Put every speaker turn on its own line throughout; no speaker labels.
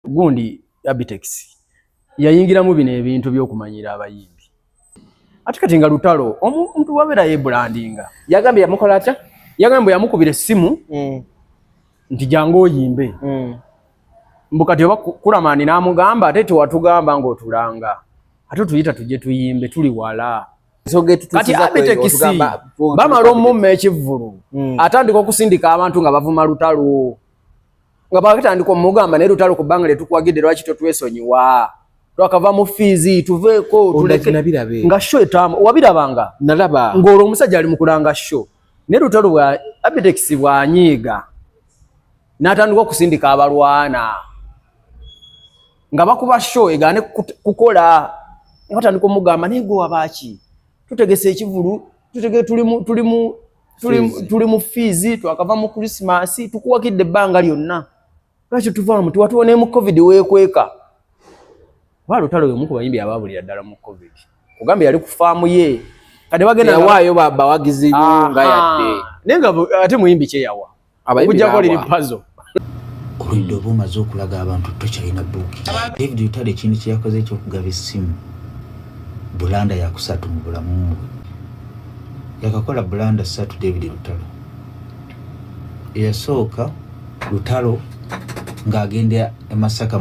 Gundi Abitex yayingiramu bino ebintu by'okumanyira abayimbi. Ate kati nga Lutalo omuntu wabera yebrandinga
yagambye yamukola atya?
Yagambye yamukubira essimu nti jangu oyimbe. Mbukati oba Kuramani n'amugamba ate tewatugamba ng'otulanga ate tuyita tujje tuyimbe tuli wala. Kati Abitex bamala omumma ekivvulu atandika okusindika abantu nga bavuma Lutalo nga bakatandika omugamba ne Lutalo kubanga letukwagidde lwaki totwesonyiwa twakava mu fizi tuveeko tuleke nga show etamu wabirabanga
nalaba
ng'olwo omusajja ali mu kulanga show ne Lutalo bwa Abitex bwanyiiga n'atandika okusindika abalwana nga bakuba show egaane kukola batandika omugamba naye gwe wabaki tutegese ekivulu tutege tuli mu fizi twakava mu Christmas tukuwakidde ebbanga lyonna lwaki tuvaamu tiwatuwone mu COVID weekweka ba Lutalo y'omu ku bayimbi abaabulira ddala mu COVID kugambye yali ku faamu ye kade bagenda
yawaayo bawagizi nga yadde
naye nga ate muyimbi kye yawa okujjako liri puzzle
oludde oba omaze okulaga abantu tokyalina buuki. David Lutalo ekintu kye yakoze ekyokugaba essimu bulanda yakusatu mu bulamu bwe yakakola bulanda 3 David Lutalo eyasooka Lutalo ng'agenda e Masaka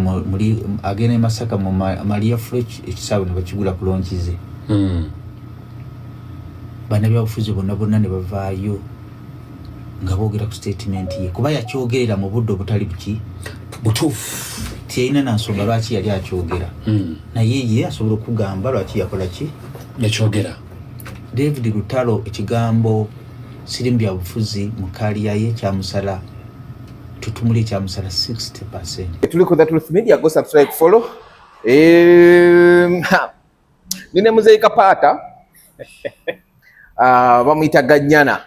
mu Maria Fletch ekisaawe ne bakigula ku lonkize bannabyabufuzi bonna ne bavaayo nga boogera ku statement ye kuba yakyogerera mu budde obutali butuufu tiyalina nansonga lwaki yali akyogera naye ye asobola okugamba lwaki yakola ki
yakyogera.
David Lutalo ekigambo sirimu byabufuzi mu kaliya ye kyamusala tutumuli ekyamusala 60%.
Tuli ku The Truth Media, go subscribe, follow. Nine Muzeyi Kapata bamuyita Ganyana.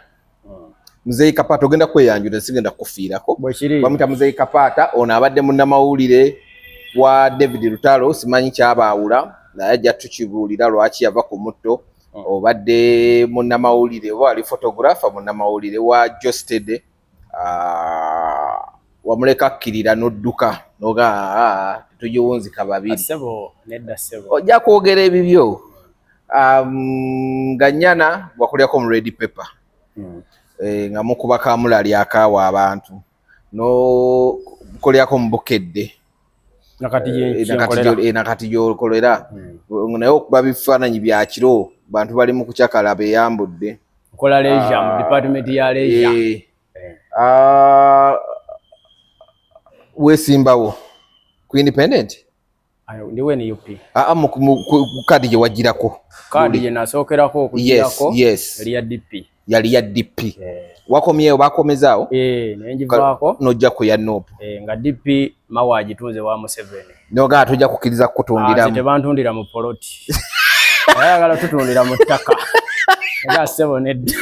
Muzeyi Kapata ogenda kweyanjula sigenda kufiirako. Bamuyita Muzeyi Kapata ono abadde munnamawulire wa David Lutalo simanyi kyabaawula naye ajja tukibuulira lwaki yava ku mutto obadde munnamawulire oba ali photographer munnamawulire wa Josted wamuleka akkirira n'odduka noga tujiwunzika babiri
sebo nedda sebo
ojja kwogera ebibyo Ganyana wakolyako mu Red Pepper nga mukuba kamulali akawa abantu no kolyako mu Bukedde nakati gyokolera naye okuba bifaananyi bya kiro bantu bali mu kukyakala beyambudde
nkola leisure mu department ya leisure
wesimbawo ku independent
ayo ndiwe ni UP
kadi gye wagirako
kadi gye nasookerako okugirako yali ya DP wakomyewo bakomezaawo nenjivaako
nojja kuya nopu
nga DP mawa agituuze wa Museveni
noga tujja kukkiriza kutundiramu
tebantundira mu poloti ayagala tutundira mu ttaka nga sebo nedda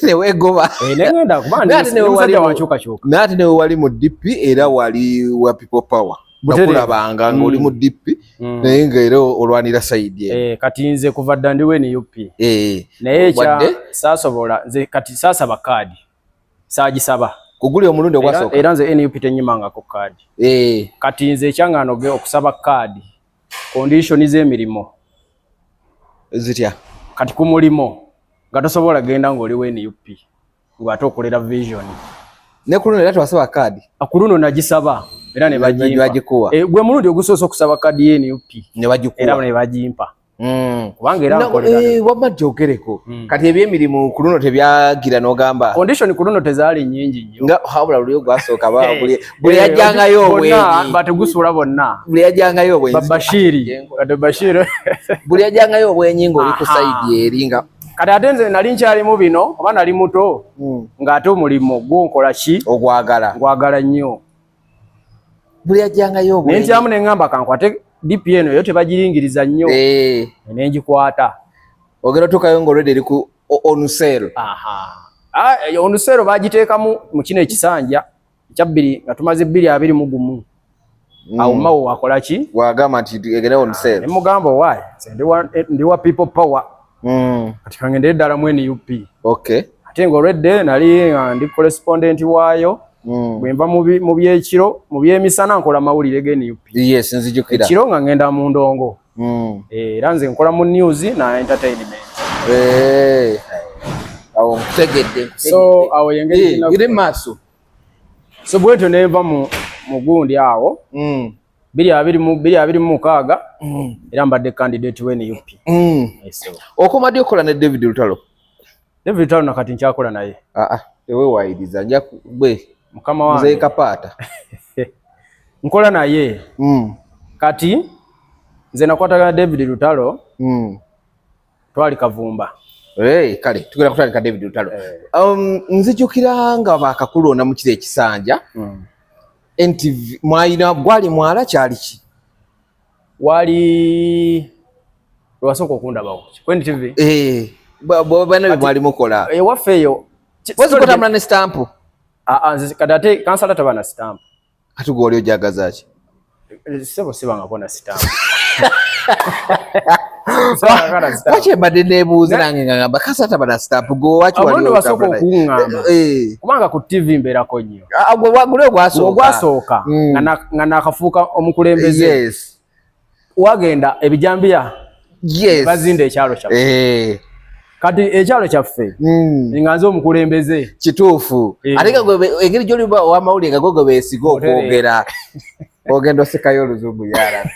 newegoba
negenda kubanga wankyukakyuka
naate newe wali mu DP era wali wa People Power nakulabanga ng'oli mu DP naye ng'era olwanira sayidi
kati nze kuva dda ndiwe ni UP naye saasobola nze kati saasaba kaadi saagisaba
kuguli omulundi ogwasooka
era nze NUP tenyimangako kaadi kati nze ekyangaanoge okusaba kaadi kondishoni z'emirimu
zitya
kati ku mulimo nga tosobola genda ng'oli we NUP ng'ate okolera vision
ne ku luno era twasaba kaadi
ku luno nagisaba era ne bagikuwa gwe mulundi ogusoose okusaba kaadi ye NUP
ne bagikuwa
era ne bagimpa kubanga era
wabba gyogereko kati ebyemirimu ku luno tebyagira n'ogamba
condition ku luno tezaali nnyingi nnyo
nga habula luli ogwasooka buli yajjangayo obwenyi
bategusuula bonna
buli yajjangayo obwenyi
Bashir
buli yajjangayo obwenyi ng'oli ku sayidi eri nga
kati ate nze nali nkyalimu bino oba nali muto ng'ate omulimu gwonkola ki gwagala nnyo
buli yajjangayo obwenyi
nentyamu neŋŋamba kankwate DP eno yo tebagiringiriza nnyo nengikwata
ogera otuukayo ng'olwedde eri ku Onusero
Onusero bagiteekamu mu kino ekisanja ekyabbiri nga tumaze 221 awo mawo wakola ki
wagamba nti egera Onusero
nemugamba owaayi ndi wa People Power kati kangendere ddala mu NUP
ate
ng'olwedde nali ndi correspondent waayo bwemba mu byekiro mu byemisana nkola mawulire g'NUP.
Yes, nzijukira.
Ekiro nga ngenda mu ndongo. Era nze nkola mu news na entertainment.
Awo ntegedde.
So awo yengeri
ire maso.
So bweto neva mu gundi awo. Bili abiri mu kaaga. Era mbadde candidate we NUP.
Okomadde okola ne David Lutalo.
David Lutalo nakati nkyakola naye.
Ewe wayidiza nja bwe
mukama wange
Mzee Kapata.
Nkola naye. Kati nze nakwatagana David Lutalo. Twali Kavumba.
Kale tugenda kutandika David Lutalo. Nzijukira nga bakakulonda mu kire ekisanja. NTV mwayina gwali mwala kyali ki?
Wali lwasoko okundabawo. Kwendi TV.
Bwana mwali mukola.
Wafeyo.
Wezi kutamula ne stamp?
Nze kadate kansala tabana stamp.
Atugoli ojagaza ki?
Sebo sibanga kona stamp.
Wache bade nebuuza nange ngamba kasata bana stamp go wachi wali
otabula. Abono basoko okungamba. Kubanga ku TV mberako nnyo.
Agwo wagule
gwasooka. Nga nakafuuka omukulembeze.
Yes.
Wagenda ebijambiya.
Yes.
Bazinde ekyalo kyaffe. Kati ekyalo kyaffe. Nganze omukulembeze.
Kituufu. Ate gwe engeri gy'oli wa mawulire nga gwe beesiga okwogera. Ogenda osekayo oluzungu yala.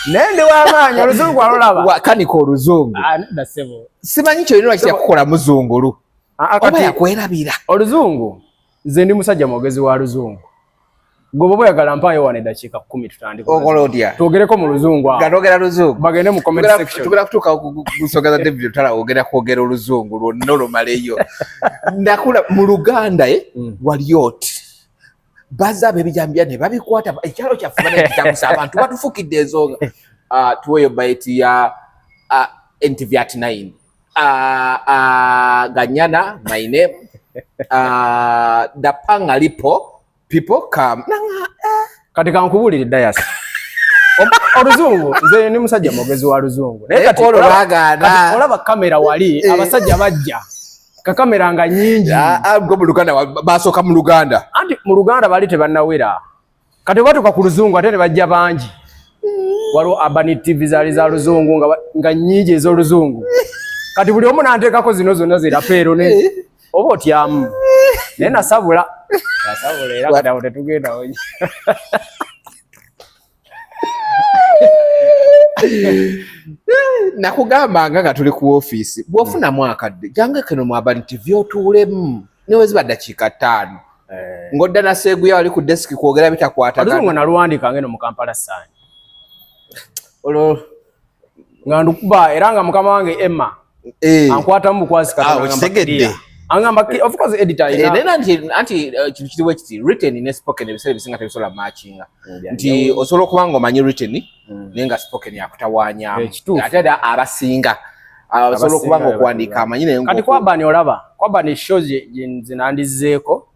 Nende w'amaanyi oluzungu alolaba.
Kanika oluzungu.
Nedda ssebo.
Simanyi kyolina lwaki yakukola muzungulu. Oba yakwerabira.
Oluzungu nze ndi musajja mwogezi wa luzungu. Gwe bwe oyagala mpayo wane eddakiika 10 tutandika.
Okolodya.
Twogereko mu luzungu awo.
Gatogera luzungu.
Bagende mu comment section.
Tugera kutuuka kusogeza David Lutalo ogenda kwogera oluzungu lwonna olumaleyo. Nakula mu Luganda wali oti. Bazabe bijambya ne babikwata ekyalo kyaffe banekitamusa abantu batufukidde enzonga. Tuweyo baiti ya NTV at 9. Ganyana, my name. Dapanga lipo. People come.
Katika nkubulire Dayas. Oluzungu nze ni musajja mwogezi wa luzungu. Naye kati olaba kamera wali abasajja bajja. Ka kamera nga nyingi.
Go mu Luganda basoka mu Luganda.
Anti mu Luganda bali tebannawera. Kati batuka ku luzungu ate bajja bangi. Waliwo Abani TV zali za luzungu nga nyingi ez'oluzungu. Kati buli omu nanteekako zino zonna zirapeero ne oba otyamu. Naye nasabula. Nasabula era kati awo tetugenda onye.
Nakugamba nga tuli ku office bwofuna mwakadde jange keno mu Abani TV otuulemu niwe ziba dakiika 5 ngodda na Seguya wali ku desk kwogera bitakwatagana
oluzungu naluwandika ngeno mu Kampala Sun nga ndukuba era nga mukama wange Emma ankwata mu bukwasi
kategedde
angamba of course editor
ina anti kintu kiriwe kiti written in spoken ebiseera bisinga tebisobola matchinga nti osobola okuba nga omanyi written nenga spoken yakutawaanyaamu ate era abasinga osobola okuba nga okuwandiika amanyi naye
kati kwabani olaba kwabani shows nze nandizeeko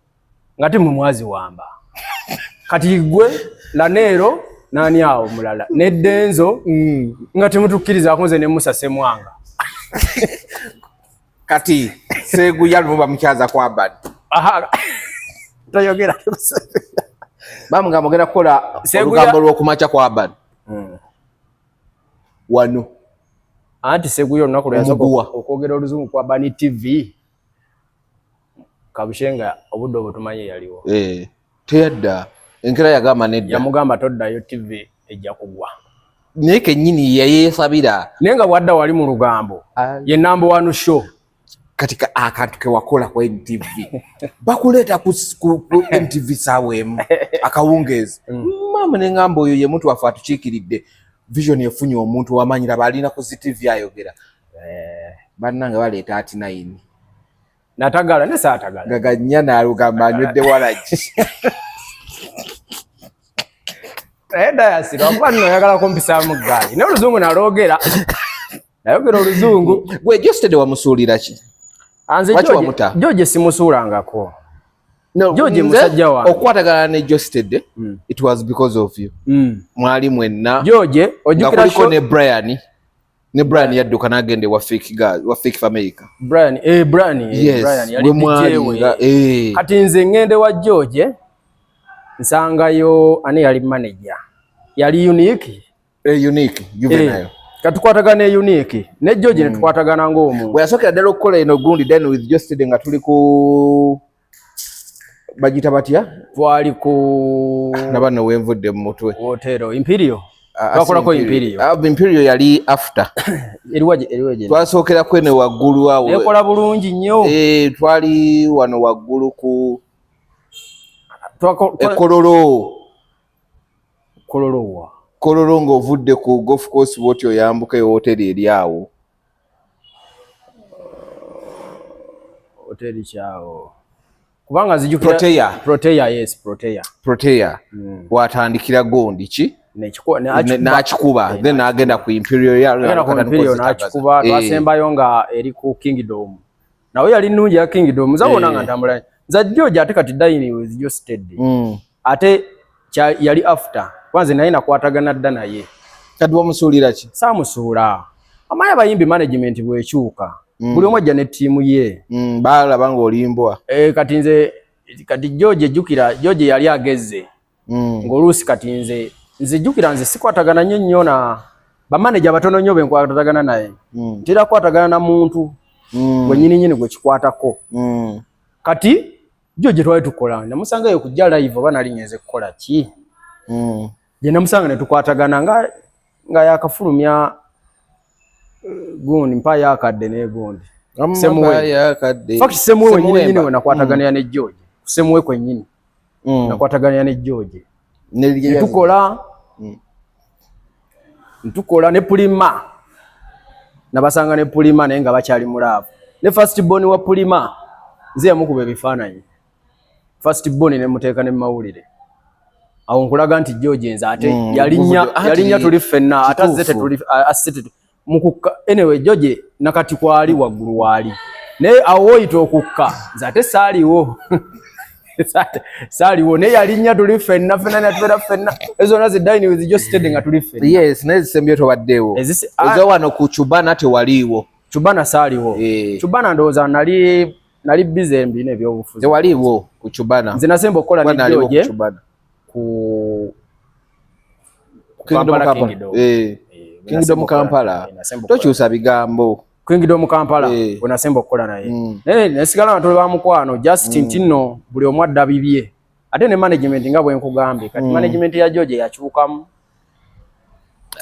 nga ti mu mwazi wamba kati gwe Lanero nani awo mulala ne Denzo nga temutukkiriza nze ne Musa Semwanga
kati Seguya luba mukyaza kwa Abani
tayogera
bamugamba ogenda kukola olugambo lw'okumaca kwa Abani wano
anti Seguya olunaku lweyasooka okwogera oluzungu kwa Abani TV Kabushenga obudde obutumanye yaliwo
teyadda enkera yagamba nedda
yamugamba toddayo TV ejja kugwa
naye kennyini yeyeesabira
naye nga bwadda wali mu lugambo ye number 1 show
katika akantu ke wakola kwa NTV bakuleeta ku NTV saweemu akawungeezi mama n'engamba oyo ye muntu waffe atukiikiridde vision efunye omuntu wamanyira balina ku TV ayogera bannange baleeta ati 9
natagala ne saatagala
gaganya nalugamba anywedde walagi
Dayas lwakuba nno oyagala kumpisa mu ggaali naye oluzungu nalwogera nayogera oluzungu
gwe Jostede wamusuulira ki
anze George simusuulangako George musajja wange
okukwatagana ne Jostede it was because of you mwali mwenna
George ojjukira
show ne Brian yadduka n'agende wa fake America
Brian yali DJ we kati nze ngende wa George nsangayo ani yali manager yali unique
unique juvenile
katukwatagana unique ne George ne tukwatagana ng'omu
bwe yasokera ddala okukola eno gundi then with Justin nga tuli ku bagita batya
twali ku
nabano wenvudde mu mutwe
hotel Imperial twakolako
Imperial yali after
eriwaje
twasookera kwene waggulu awo
ekola bulungi nnyo
twali wano waggulu ku Kololo ng'ovudde ku golf course bwoti oyambuka hoteli eri awo
hoteli kyawo kubanga zijukira Protea
watandikira gondi ki n'akikuba then n'agenda ku Imperial
n'akikuba twasembayo nga eri ku Kingdom nawe yali nnungi ya Kingdom zabona nga ntambula za George ate kati dining with your steady ate yali after kwanza naye nakwatagana dda naye
kati wamusuulira ki
saamusuula amanya abayimbi management bwekyuka buli omu ajja ne ttiimu ye
baalaba ng'olimbwa
kati George yali agezze ng'oluusi kati nze jjukira nze sikwatagana nnyo na bamaneja abatono nnyo be nkwatagana naye ntera kwatagana na muntu gwennyini gwe kikwatako kati George twali tukola namusangayo kujja live oba nali ngenze kukola ki je namusanga ne tukwatagana nga yakafulumya gundi mpa yakadde ne gundi semuwe wenyini we nakwatagana ne George semuwe kwennyini nakwatagana ne George ntukola ne Pulima nabasanga ne Pulima naye nga bakyali mulaavu ne first born wa Pulima nze yamukuba ebifaananyi first born ne muteeka ne mawulire awo nkulaga nti George nze ate yalinnya tuli ffenna ate azze tetuli asete mukukka anyway George nakati kwali waggulu wali naye awo oyita okukka nze ate saaliwo naye yalinnya tuli ffenna natubera ffenna ezo nazi dining with George steady nga tuli ffenna
yes naye zisembye tobaddeewo ezo wano ku Chubana tewaliiwo
Chubana saaliwo Chubana ndowooza nali busy mbina ebyobufuzi
tewaliiwo ku Chubana
nze nasemba okukola ne George ku
Kingdom Kampala tokyusa bigambo
Kingdom Kampala wenasemba okukola naye nesigala natole bamukwano Justin tinno buli omu adda bibye ate ne management nga bwe nkugambye kati management ya George yakyukamu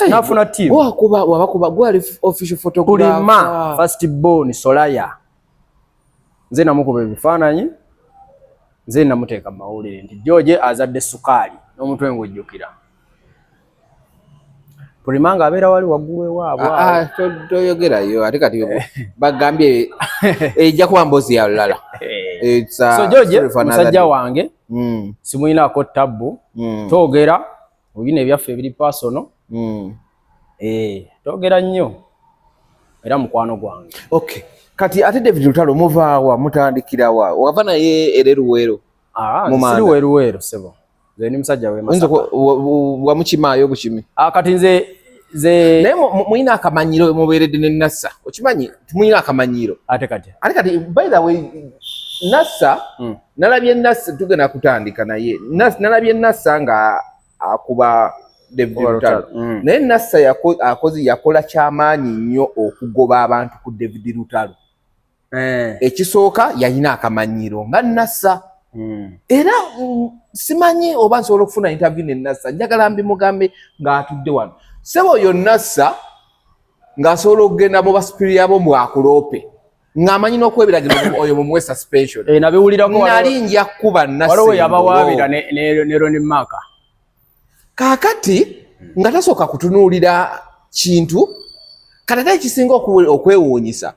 nafuna team
wabakuba gwali official photographer
Pulima first born Solaya nze namukuba ebifaananyi nze namuteeka mawulire nti George azadde sukaali n'omutwe ng'ojjukira Pulima nga abeera wali waggulu ewaabwe
toyogerayo ate kati bagambye ejja kuba mbozi ya lulala
so George musajja wange simuyinaako tabbu toogera olina ebyaffe ebiri personal toogera nnyo era mukwano gwange
okay kati ate David Lutalo muvaawa mutandikirawa wava naye ere Luweero
siri weruweero sebo nze ni musajja
wamukimaayo bukimi
kati nze
naye muyina akamanyiro mubeeredde ne Nassa okimanyi timuyina akamanyiro ate kati by the way Nassa nalabye Nassa tugenda kutandika naye nalabye Nassa nga akuba David Lutalo naye Nassa yakola kyamaanyi nnyo okugoba abantu ku David Lutalo ekisooka yalina akamanyiro nga Nassa era simanyi oba nsobola okufuna interview ne Nassa njagala mbimugambe ng'atudde wano sebo oyo Nassa ng'asobola okugenda mu basipiri abo mu akuloope ng'amanyi n'okwebiragiro oyo mumuwe suspension
nabiwulirako
nali nja kuba Nassa
waliwo yabawaabira ne Ronnie Maka
kaakati nga tasooka kutunuulira kintu kati ate ekisinga okwewuunyisa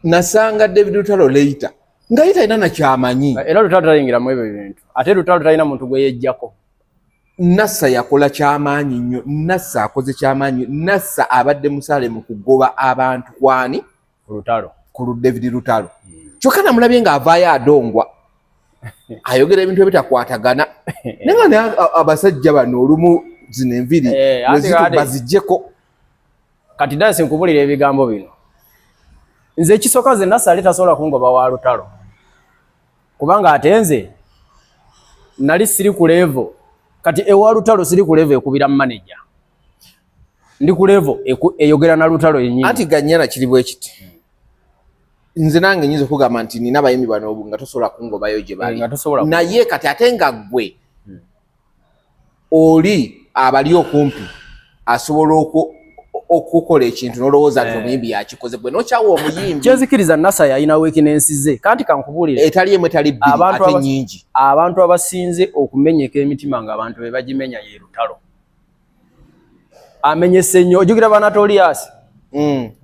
nasanga David Lutalo later nga yita ina nakyamanyi
era Lutalo tayingiramu ebyo bintu ate Lutalo talina muntu gwe yejjako
Nassa yakola kyamaanyi nnyo Nassa akoze kyamaanyi Nassa abadde musale mu kugoba abantu kwani ku David Lutalo kyokka namulabye ng'avaayo adongwa ayogera ebintu ebitakwatagana naye nga abasajja bano olumu zino enviri bazijjeko
kati dansi nkubulira ebigambo bino nze ekisooka ze Nassa ali tasobola kungoba wa Lutalo kubanga ate nze nali siri ku level kati ewa Lutalo siri ku level ekubira manager ndi ku level eyogera na Lutalo yennyini
anti Ganyana kiri bwe kiti nze nange nyizo kugamba nti nina bayimbi bano nga tosobola kungobayo gye bali naye kati ate nga ggwe oli abali okumpi asobola okukola ekintu n'olowooza nti omuyimbi yakikoze gwe nokyawa omuyimbi
kyenzikiriza Nasa yalina weaknesses ze kanti kankubuulire
etali emu etali bbiri ate nnyingi
abantu abasinze okumenyeka emitima nga abantu be bagimenya ye Lutalo amenyese nnyo ojjukira ba Notorious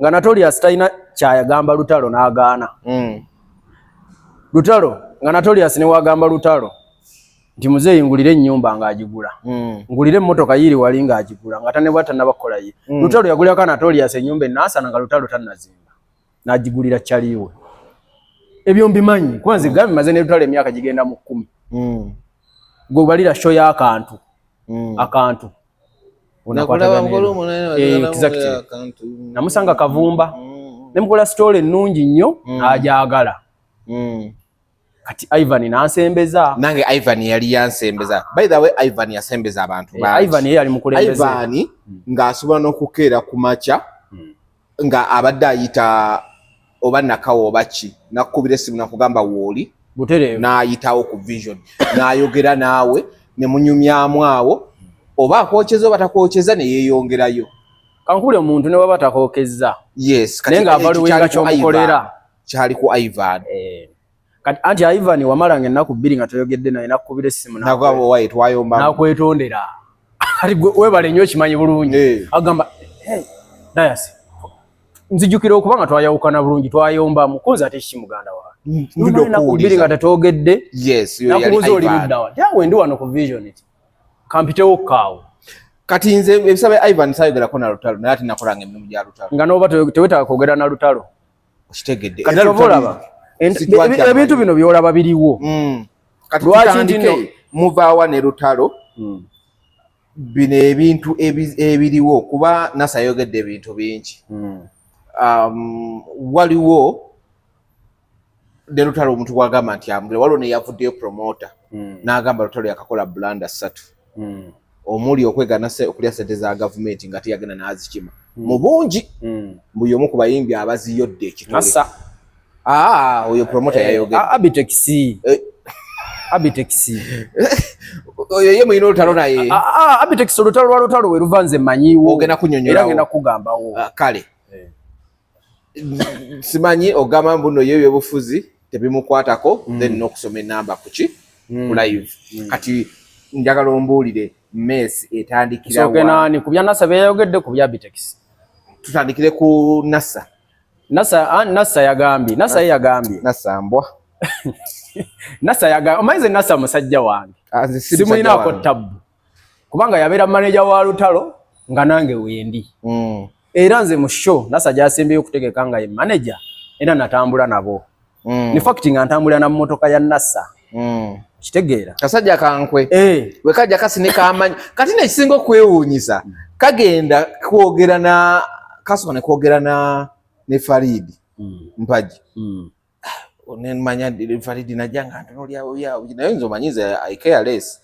nga Notorious talina kyayagamba Lutalo n'agaana Lutalo nga Notorious ne wagamba Lutalo nti muzeeyi ngulire ennyumba ng'agigula ngulire emmotoka yiri wali ng'agigula nga tanebwata nabakola ye Lutalo yagulirako Notorious ennyumba ennaasana nga Lutalo tannazimba n'agigulira kyaliwe ebyo mbimanyi kuba nze gambi maze ne Lutalo emyaka gigenda mu 10 gwe balira show y'akantu akantu namusanga Kavumba nemukola story ennungi nnyo ajagala kati Ivan nansembeza
nange Ivan yali yansembeza by the way Ivan yasembeza abantu bangi
Ivan yali mukulembeze
Ivan ng'asobola n'okukeera ku makya nga abadde ayita oba nakawo baki nakubira essimu nakugamba wooli
butereevu
n'ayitawo ku vision n'ayogera naawe ne munyumyamu awo oba akokyeza oba takokyeza ne yeeyongerayo
kankule omuntu ne waba takokezza
yes
naye nga avaliwenga ky'omukolera
kyali ku Ivan
kati anti Ivan wamalanga ennaku 2 nga toyogedde naye nakukubira essimu
nagamba wayi twayomba
nakwetondera kati webale nnyo okimanyi bulungi agamba Dayasi nzijukira okuba nga twayawukana bulungi twayomba mukozi ate kiki muganda wange ennaku 2 nga tetwogedde nakubuuza oli luddawa yawe ndi wano ku vision kampitewo kaawo
kati nze ebisabe Ivan sayogerako na Lutalo naye ate nakolanga emirimu gya Lutalo
nga n'oba tewetaaga kwogera na Lutalo
okitegedde
kati obalaba ebintu bino byolaba biriwo
kati lwaki muvaawa ne Lutalo bino ebintu ebiriwo kuba Nasa yogedde ebintu bingi waliwo ne Lutalo omuntu gwagamba nti amugere waliwo ne yavuddeyo promoter n'agamba Lutalo yakakola blanda 3 omuli okwegana okulya sente za gavumenti nga teyagenda n'azikima mu bungi buli omu ku bayimbi abaziyodde ekitole oyo promoter yayogedde
Abitex
oyo ye muyina Lutalo naye
Abitex Lutalo lwa Lutalo we luva nze mmanyiwo
ogenda kunyonyola
era ngenda kugambawo
kale simanyi ogamba mbuno ye ebyobufuzi tebimukwatako then n'okusoma enamba kuki ku live kati njagala ombuulire Messi etandikira
wa nani ku bya Nasa byayogedde ku bya Abitex
tutandikire ku Nasa
yagambye
Nasa mbwa
Nasa yagambye omaize Nasa musajja wange simulinaako tabu kubanga yabeera manager wa Lutalo nga nange wendi era nze mu show Nasa gyasembeyo okutegeka nga ye manager era natambula nabo in fact nga ntambula na mmotoka ya Nasa kitegeera
kasajja kankwe we kajja kasinika amanyi kati nekisinga okwewuunyisa kagenda kwogera na kasone kwogera ne Faridi Mpaji onemanya Faridi najanga ntonolyawo naye nzo manyiza I care less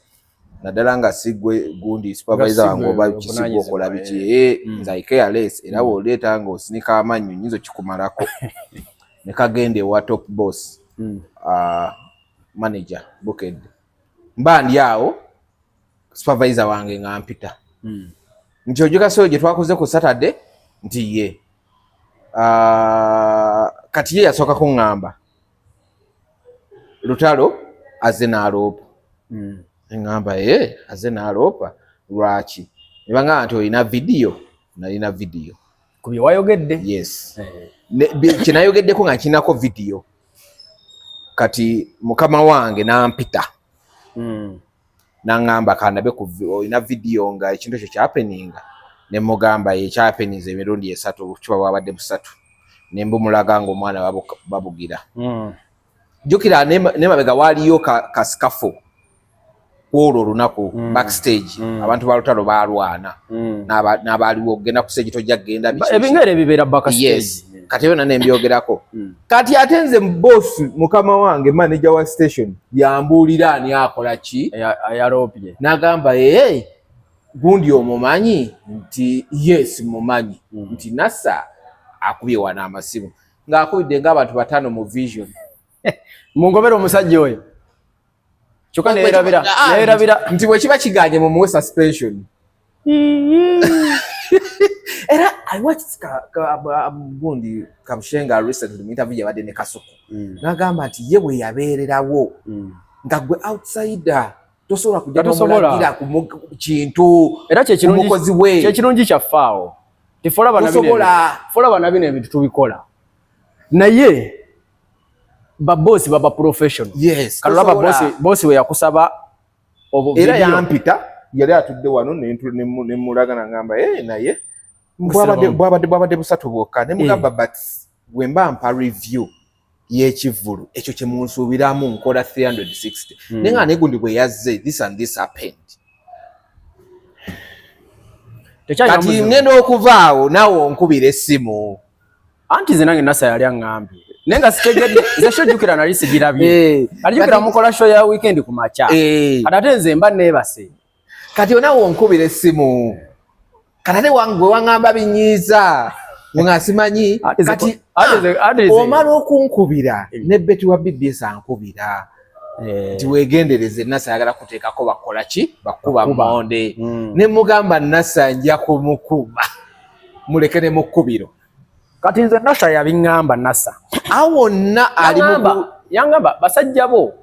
naddala nga sigwe gundi supervisor wange oba kisigwa okola biki nze I care less era bw'oleeta nga osinika amanyi nyinza okikumalako ne kagenda ewa top boss manager Buked mba ndi awo supervisor wange nga mpita nti ojuka so gye twakoze ku Saturday nti ye kati ye yasooka kuŋŋamba Lutalo azze n'aloopa ngamba azze n'aloopa lwaki nebanga nti olina video nalina video
ku bye wayogedde
yes kinayogeddeko nga kinako video kati mukama wange nampita nangamba kandabe olina video nga ekintu ekyo kyapeninga ne mugamba ekyapeniza emirundi 3 kiba wabadde 3 ne mbumulaga nga omwana babugira jukira ne mabega waliyo kaskafo kwolwo olunaku backstage abantu ba Lutalo balwana n'abaliwo ogenda ku stage tojja kugenda
ebingere bibeera backstage
kati yona nembyogerako kati ate nze boss mukama wange manager wa station yambuulira ani akola ki
ayaropye
n'agamba gundi omumanyi nti yes mumanyi nti Nasa akubye wana amasimu ng'akubidde ng'abantu 5 mu vision
mungobera omusajja oyo kyokka neerabira
nti bwe kiba kiganye mu muwe suspension era I watched gundi Kamushenga recently mu interview yabadde ne Kasuku n'agamba nti ye bwe yabeererawo nga gwe outsider tosobola kujja n'omulagira ku kintu
era kyekirungi kyaffaawo tifola bana bino ebintu tubikola naye babosi baba professional kalaba bosi we yakusaba
era yampita yali atudde wano ne mulagana ngamba naye bwabadde busatu bwokka ne mugamba but wemba mpa review y'ekivulu ekyo kye munsuubiramu nkola 360 nenga negundi bwe yazze this and this happened kati ngenda okuvaawo naawe onkubira essimu
anti ze nange Nasa yali aŋŋambye naye nga sitegedde nze shojjukira nali sigirabye alijjukira mukola show ya weekend ku makya kati ate nze mba neebase
kati onaawe onkubira essimu kati ate gwe waŋŋamba binyiiza nga simanyi kati omala okunkubira ne Betty wa BBS ankubira nti weegendereze Nasa ayagala kuteekako bakola ki bakuba monde ne mugamba Nasa nja kumukuba muleke ne mukkubiro
kati nze Nasa yabiŋŋamba Nasa
awonna ali
yangamba basajja bo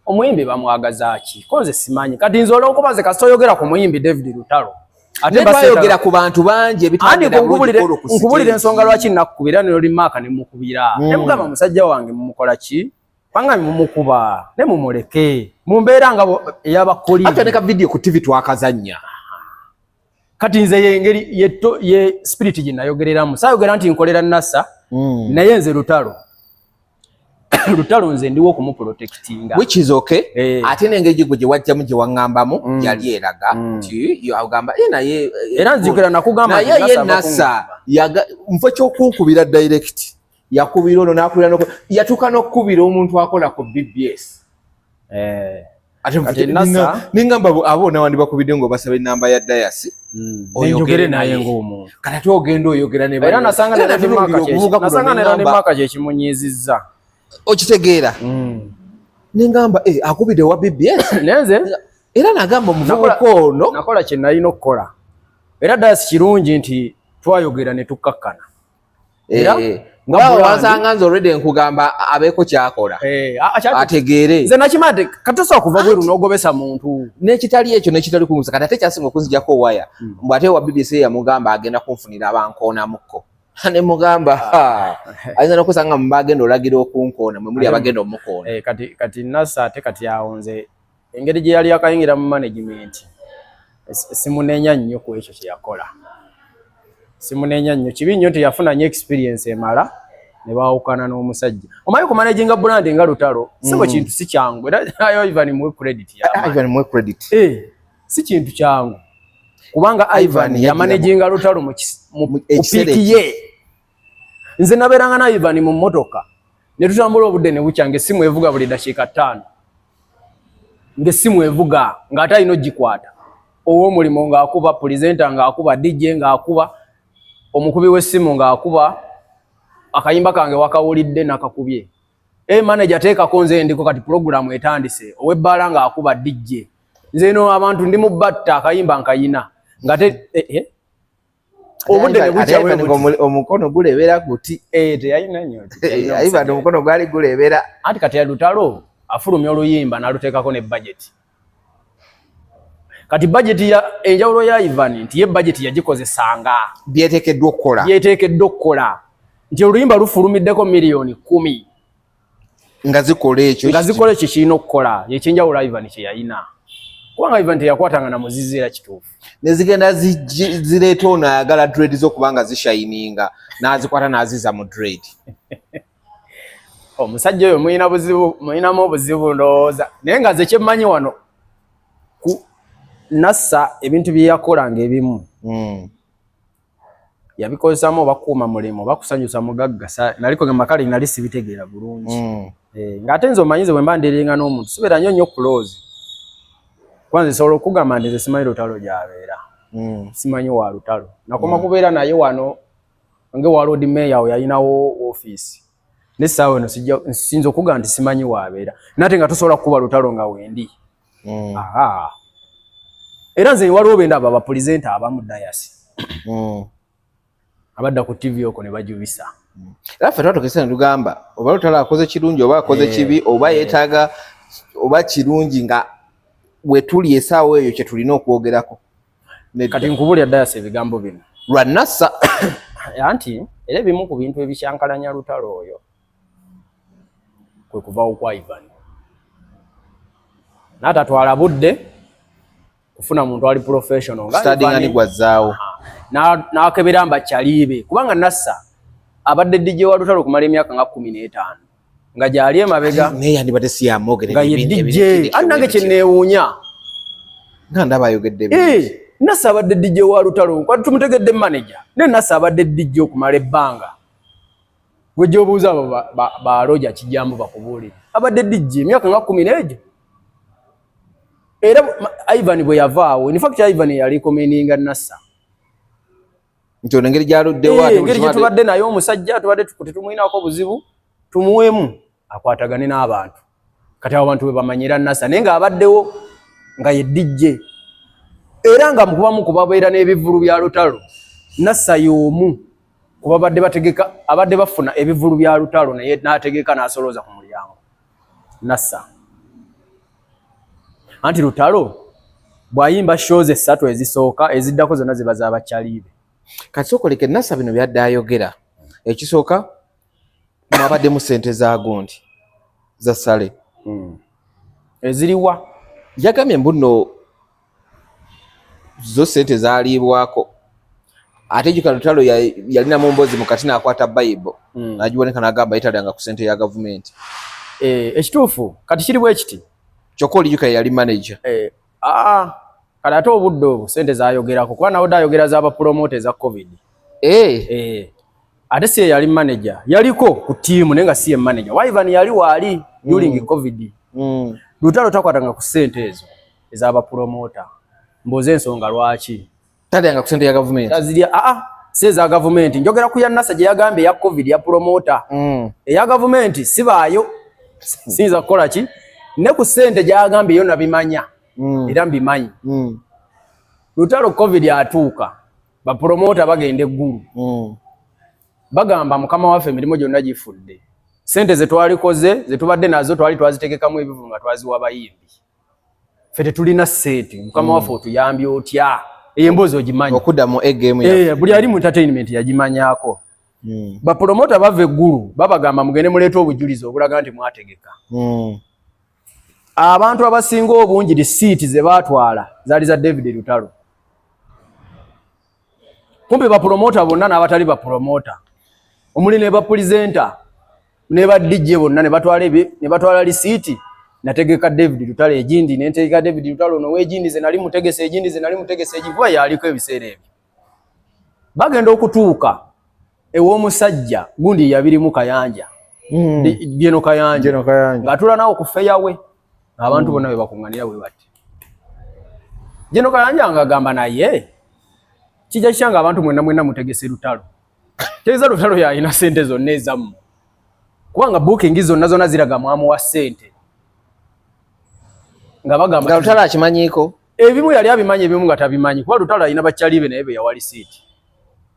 omuyimbi bamwagaza ki ko nze simanyi kati nze olwokuba nze kasita oyogera ku muyimbi David Lutalo
ate bayogera ku bantu bangi
ebitandika nkubulira ensonga lwaki nakukubira noli Maaka ne mukubira ne mugamba musajja wange mumukola ki panga mumukuba ne mumuleke mumbeera nga ey'abakoli
ate ne ka video ku TV twakazannya
kati nze ye spirit gye nayogereramu saayogera nti nkolera Nasa naye nze Lutalo nze ndiwo okumuprotectinga
which is okay ate n'engeri gye wajjamu gye waŋŋambamu yali eraga nti agamba naye
era nzikira nakugamba
naye Nasa nfa ky'okunkubira direct yakubira ono n'akubira yatuuka n'okkubira omuntu akola ku BBS ate Nasa ningamba abo nawandi bakubidde ng'obasaba ennamba ya Dayasi
oyogere naye ng'omuntu
kati ate ogenda oyogera ne
era nasanga ne Maaka kyekimunyizizza
okitegeera ningamba akubidde wa BBS
nenze
era nagamba omuvubuka ono
nakola kye nalina okukola era Dayasi kirungi nti twayogera ne tukkakkana era
nga wasanga nze already nkugamba abeeko kyakola ategeere
nze nakimante katosa okuva bweru n'ogobesa muntu
n'ekitali ekyo n'ekitali kumusa kati ate kyasinga okunzijjako waya mbw ate wa BBC yamugamba agenda kunfunira abankoonamukko ne mugamba ayinza n'okusanga mu bagenda olagira okunkoona mwe muli abagenda omukoona
kati Nasa ate kati awonze engeri gye yali akayingira mu management simunenya nnyo ku ekyo kye yakola simunenya nnyo kibi nnyo nti yafuna nnyo experience emala ne baawukana n'omusajja omanyi ku managinga brand nga Lutalo siko kintu si kyangu era ayo Ivan muwe credit si kintu kyangu kubanga Ivan ya managinga Lutalo mu PTA nze nabeeranga na Ivan mu mmotoka ne tutambula obudde ne bucyange simu evuga buli dakiika 5 ng'essimu evuga ng'ate alina ogikwata ow'omulimu ng'akuba pulezenta ng'akuba DJ ng'akuba omukubi w'essimu ng'akuba akayimba kange wakawulidde nakakubye manager teekako nze ndiko kati programu etandise ow'ebbaala ng'akuba DJ nze no abantu ndi mu batta akayimba nkayina ngate obudde ne bucya
omukono gulebera guti
teyalina nnyo
Ivan omukono gwali gulebera
anti kati ya Lutalo afulumya oluyimba n'aluteekako ne budget kati budget ya enjawulo ya Ivan nti ye budget yagikozesanga
byeteekeddwa
okukola nti oluyimba lufulumiddeko miliyoni 10
nga zikola ekyo
kirina okukola yekyenjawulo Ivan kye yalina kubanga Ivan teyakwatanga na muzizi kituufu
nezigenda zireeta ono ayagala dread z'okubanga zishayininga n'azikwata n'aziza mu dread
omusajja oyo mulinamu obuzibu ndowooza naye nga ze kyemmanyi wano Nassa ebintu bye yakolanga ebimu yabikozesamu bakuuma mulimo bakusanyusa mugagga naliko ngamakale nali sibitegeera bulungi ng'ate nze omanyize bwe mba nderenga n'omuntu sibeera nnyo close kwanza sobola okugamba nti nze simanyi lutalo gy'abeera simanyi wa lutalo nakoma kubeera naye wano nge wa road mayor yalinawo office n'essaawa eno nsinza okugamba nti simanyi waabeera nate nga tosobola kukuba lutalo nga wendi era nze waliwo bendaba abapulizeenta abamu dayasi abadda ku TV okwo ne bajubisa
era ffe twatokesa ne tugamba oba lutalo akoze kirungi oba akoze kibi oba yeetaaga oba kirungi nga bwe tuli essaawa eyo kye tulina okwogerako
kati nkubulya dayasi ebigambo bino
lwa Nassa
anti era ebimu ku bintu ebikyankalanya lutalo oyo kwe kuvaawo kwa Ivan n'atatwala budde kufuna muntu ali professional
studying ani gwazzaawo
n'akebera mbakyaliibe kubanga Nassa abadde DJ wa lutalo okumala emyaka nga 15 nga gyali emabega
naye yandibadde si yamwogere
nga ye DJ ani nange kye neewuunya
nga ndaba ayogedde
Nassa abadde DJ wa lutalo kwati tumutegedde manager ne Nassa abadde DJ okumala ebbanga gwe gy'obuuza abo ba Roger Kijambo bakubuulire abadde DJ emyaka nga 10 egyo era Ivan bwe yavaawo in fact Ivan yali komeninga Nassa
nti ono engeri gyaluddewo
engeri gye tubadde naye omusajja tubadde tetumuyinako buzibu tumuwemu akwatagane n'abantu kati abo abantu bwe bamanyira Nassa naye ng'abaddewo nga ye DJ era nga mukubamu kubabeera n'ebivulu bya lutalo Nassa y'omu kuba badde bategeka abadde bafuna ebivulu bya lutalo naye n'ategeka n'asolooza ku mulyango Nassa anti lutalo bw'ayimba shows 3 ezisooka eziddako zonna ziba z'abakyaliibe
kati sokoleke Nassa bino byadde ayogera ekisooka mwabaddemu ssente za gundi za sale
eziriwa
yagambye mbuno zo ssente zaaliibwako ate jjuka lutalo yalinamu mbozi mu kati n'akwata Bible n'agiboneka n'agamba yetalyanga ku ssente ya gavumenti
ekituufu kati kiriwo ekiti
kyokka olijuka yali manager
kale ate obudde obwo ssente zayogerako kuba nawo dayogera z'abapromota eza covid ate si yali manager yaliko ku ttiimu naye nga si ye manager Ivan yali waali during covid lutalo takwatanga ku ssente ezo ez'abapromota mboze ensonga lwaki
talyanga ku ssente ya gavumenti
tazirya si eza gavumenti njogera ku ya Nassa gye yagambye eya covid ya promota eya gavumenti sibaayo siyinza kukola ki ne ku ssente gyagambye yo nabimanya era mbimanyi lutalo covid atuuka bapromota bagenda eggulu bagamba mukama waffe emirimu gyonna gifudde ssente ze twalikoze ze tubadde nazo twali twazitegekamu ebivulu nga twaziwa bayimbi ffe tetulina ssente mukama waffe otuyambye otya eyo emboozi ogimanyi
okuddamu egame
buli ali mu entertainment yagimanyako bapromota bava eggulu babagamba mugende muleeta obujulizi obulaga nti mwategeka abantu abasinga obungi risiiti ze baatwala zaali za David Lutalo kumbe bapromota bonna n'abatali bapromota omuli ne bapulizenta ne ba DJ bonna ne batwala risiiti nategeka David Lutalo egindi nentegeka David Lutalo no wegindi ze nali mutegese egindi ze nali mutegese egivuba yaliko ebiseera ebyo bagenda okutuuka ew'omusajja gundi yabiri mu Kayanja Jeno Kayanja ng'atula nawo ku feyawe abantu bonna be bakunganira we bati Jeno Kayanja ngagamba naye kijja kyanga abantu mwenna mutegese Lutalo teza Lutalo yalina ssente zonna ezamu kubanga booking zonna ziraga mwamu wa ssente nga bagamba
Lutalo akimanyiiko
ebimu yali abimanyi ebimu nga tabimanyi kuba Lutalo alina bakyaliibe naye be yawali siiti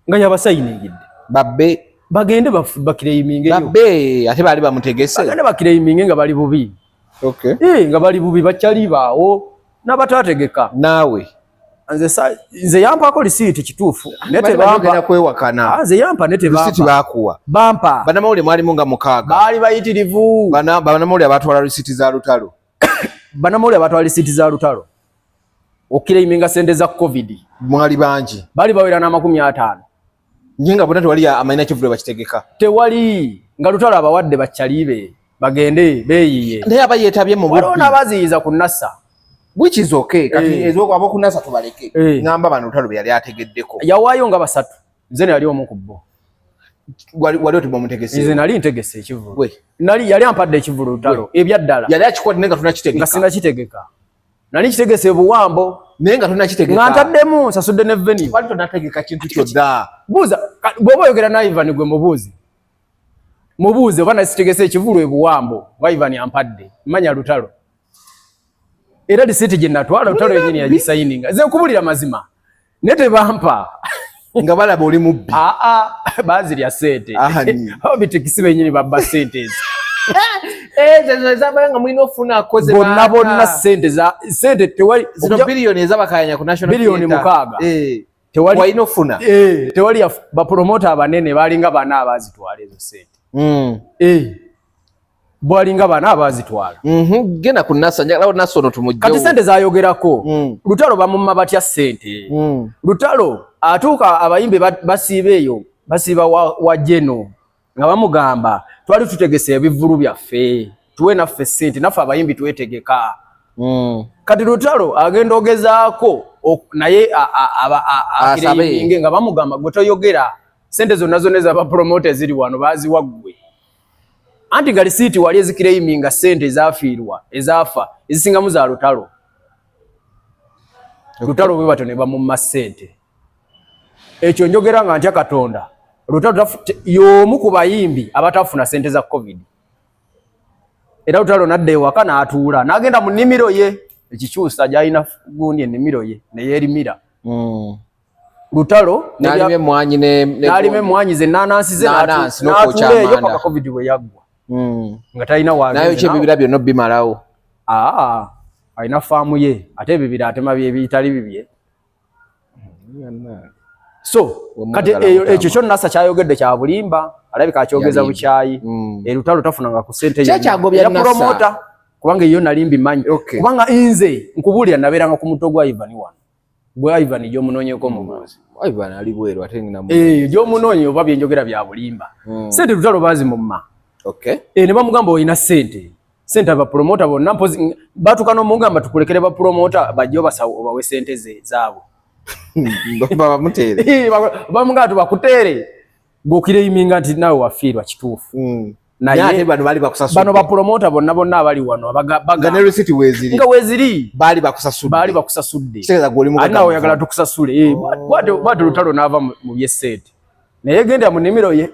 nga yabasayiningidde
babbe
bagende bakireiminge
babbe ate baali bamutegese
bagende bakireiminge nga bali bubi nga bali bubi bakyaliibaawo n'abatategeka
naawe
nze yampako risiiti kituufu
netebagenda kwewakana
nze yampa
risiiti baakuwa
bampa
bannamawulire mwalimu nga 6
baali bayitirivu
bannamawulire abatwala risiiti za Lutalo
bannamawulire abatwala risiiti za Lutalo okireiminga ssente za covid
mwali bangi
baali bawera n'50
nye nga bonna tewali amalina kivule bakitegeka
tewali nga Lutalo abawadde bakyaliibe bagende beeyiye
naye abayeetabye mu
waliwo n'abaziyiza ku Nassa
which is okay kati ezo abo kunasa tubaleke ngamba bano Lutalo byali ategeddeko
yawaayo nga basatu nze nali omu ku bo
wali otibwa mutegese
nze nali ntegese ekivulu nali yali ampadde ekivulu Lutalo ebyaddala
yali akikwata nenga tunakitegeka
nga sinakitegeka nali kitegese buwambo
nenga tunakitegeka
nga ntaddemu nsasudde ne venue
wali tunategeka kintu kyodda
buuza bw'oba oyogera na Ivan gwe mubuuze oba nasitegese ekivulu ebuwambo nga Ivan ampadde manya Lutalo era disiti gye natwala Lutalo yennyini yagisayininga nze nkubulira mazima ne tebampa
nga balaba oli mubbi
bazirya sente aho bitikisi bennyini babba sente ezo
ezabanga mulina ofuna akoze
bonna sente tewali
zino biliyoni ezabakayanya ku national
biliyoni 6 tewali
walina ofuna
tewali bapromota abanene balinga bana abazitwala ezo sente bwalinga bana abazitwala
gena ku nasa njagala naso no tumujjo
kati sente zayogerako Lutalo bamumma batya sente Lutalo atuuka abayimbe basiiba eyo basiiba wa jeno nga bamugamba twali tutegese ebivulu byaffe tuwe naffe sente naffe abayimbi twetegeka kati Lutalo agenda ogezaako naye akireyinge nga bamugamba gwe toyogera sente zonna zonna ez'abapromota ziri wano baziwaggwe anti nga lisiiti wali ezikireyiminga sente ezafiirwa ezaafa ezisingamu za Lutalo Lutalo bwe batyo ne bamumma sente ekyo njogera nga ntya Katonda Lutalo y'omu ku bayimbi abatafuna sente za COVID era Lutalo nadda ewaka n'atuula n'agenda mu nnimiro ye ekikyusa gy'alina gundi ennimiro ye ne yeerimira Lutalo
n'alima
emmwanyi ze n'anansi ze n'atuula eyo paka COVID bwe yaggwa nga talina
nayo kyebibira byonna bimalawo
alina faamu ye ate ebibira atema byebitali bibye so kati ekyo kyo Nasa kyayogedde kya bulimba alabika akyogeza bukyayi Lutalo tafunanga ku sente ya promota kubanga iyo nalimbi manyi kubanga nze nkubulira nabeeranga ku muto gwa Ivan wano gwa Ivan gy'omunoonyeko mu maaso
Ivan ali bweru ate ngina
gy'omunoonye oba byenjogera bya bulimba sente Lutalo bazimumma ne bamugamba olina sente abapromota bonna mpozi batuuka n'omugamba tukulekere bapromota bajje bawe sente zaabo bamugamba tubakuteere gwokireyiminga nti naawe wafiirwa kituufu naye bano bapromota bonna abali wano nga weeziri baali bakusasudde alina oyagala tukusasule bwatyo Lutalo n'ava mu byesente naye gendera mu nnimiro ye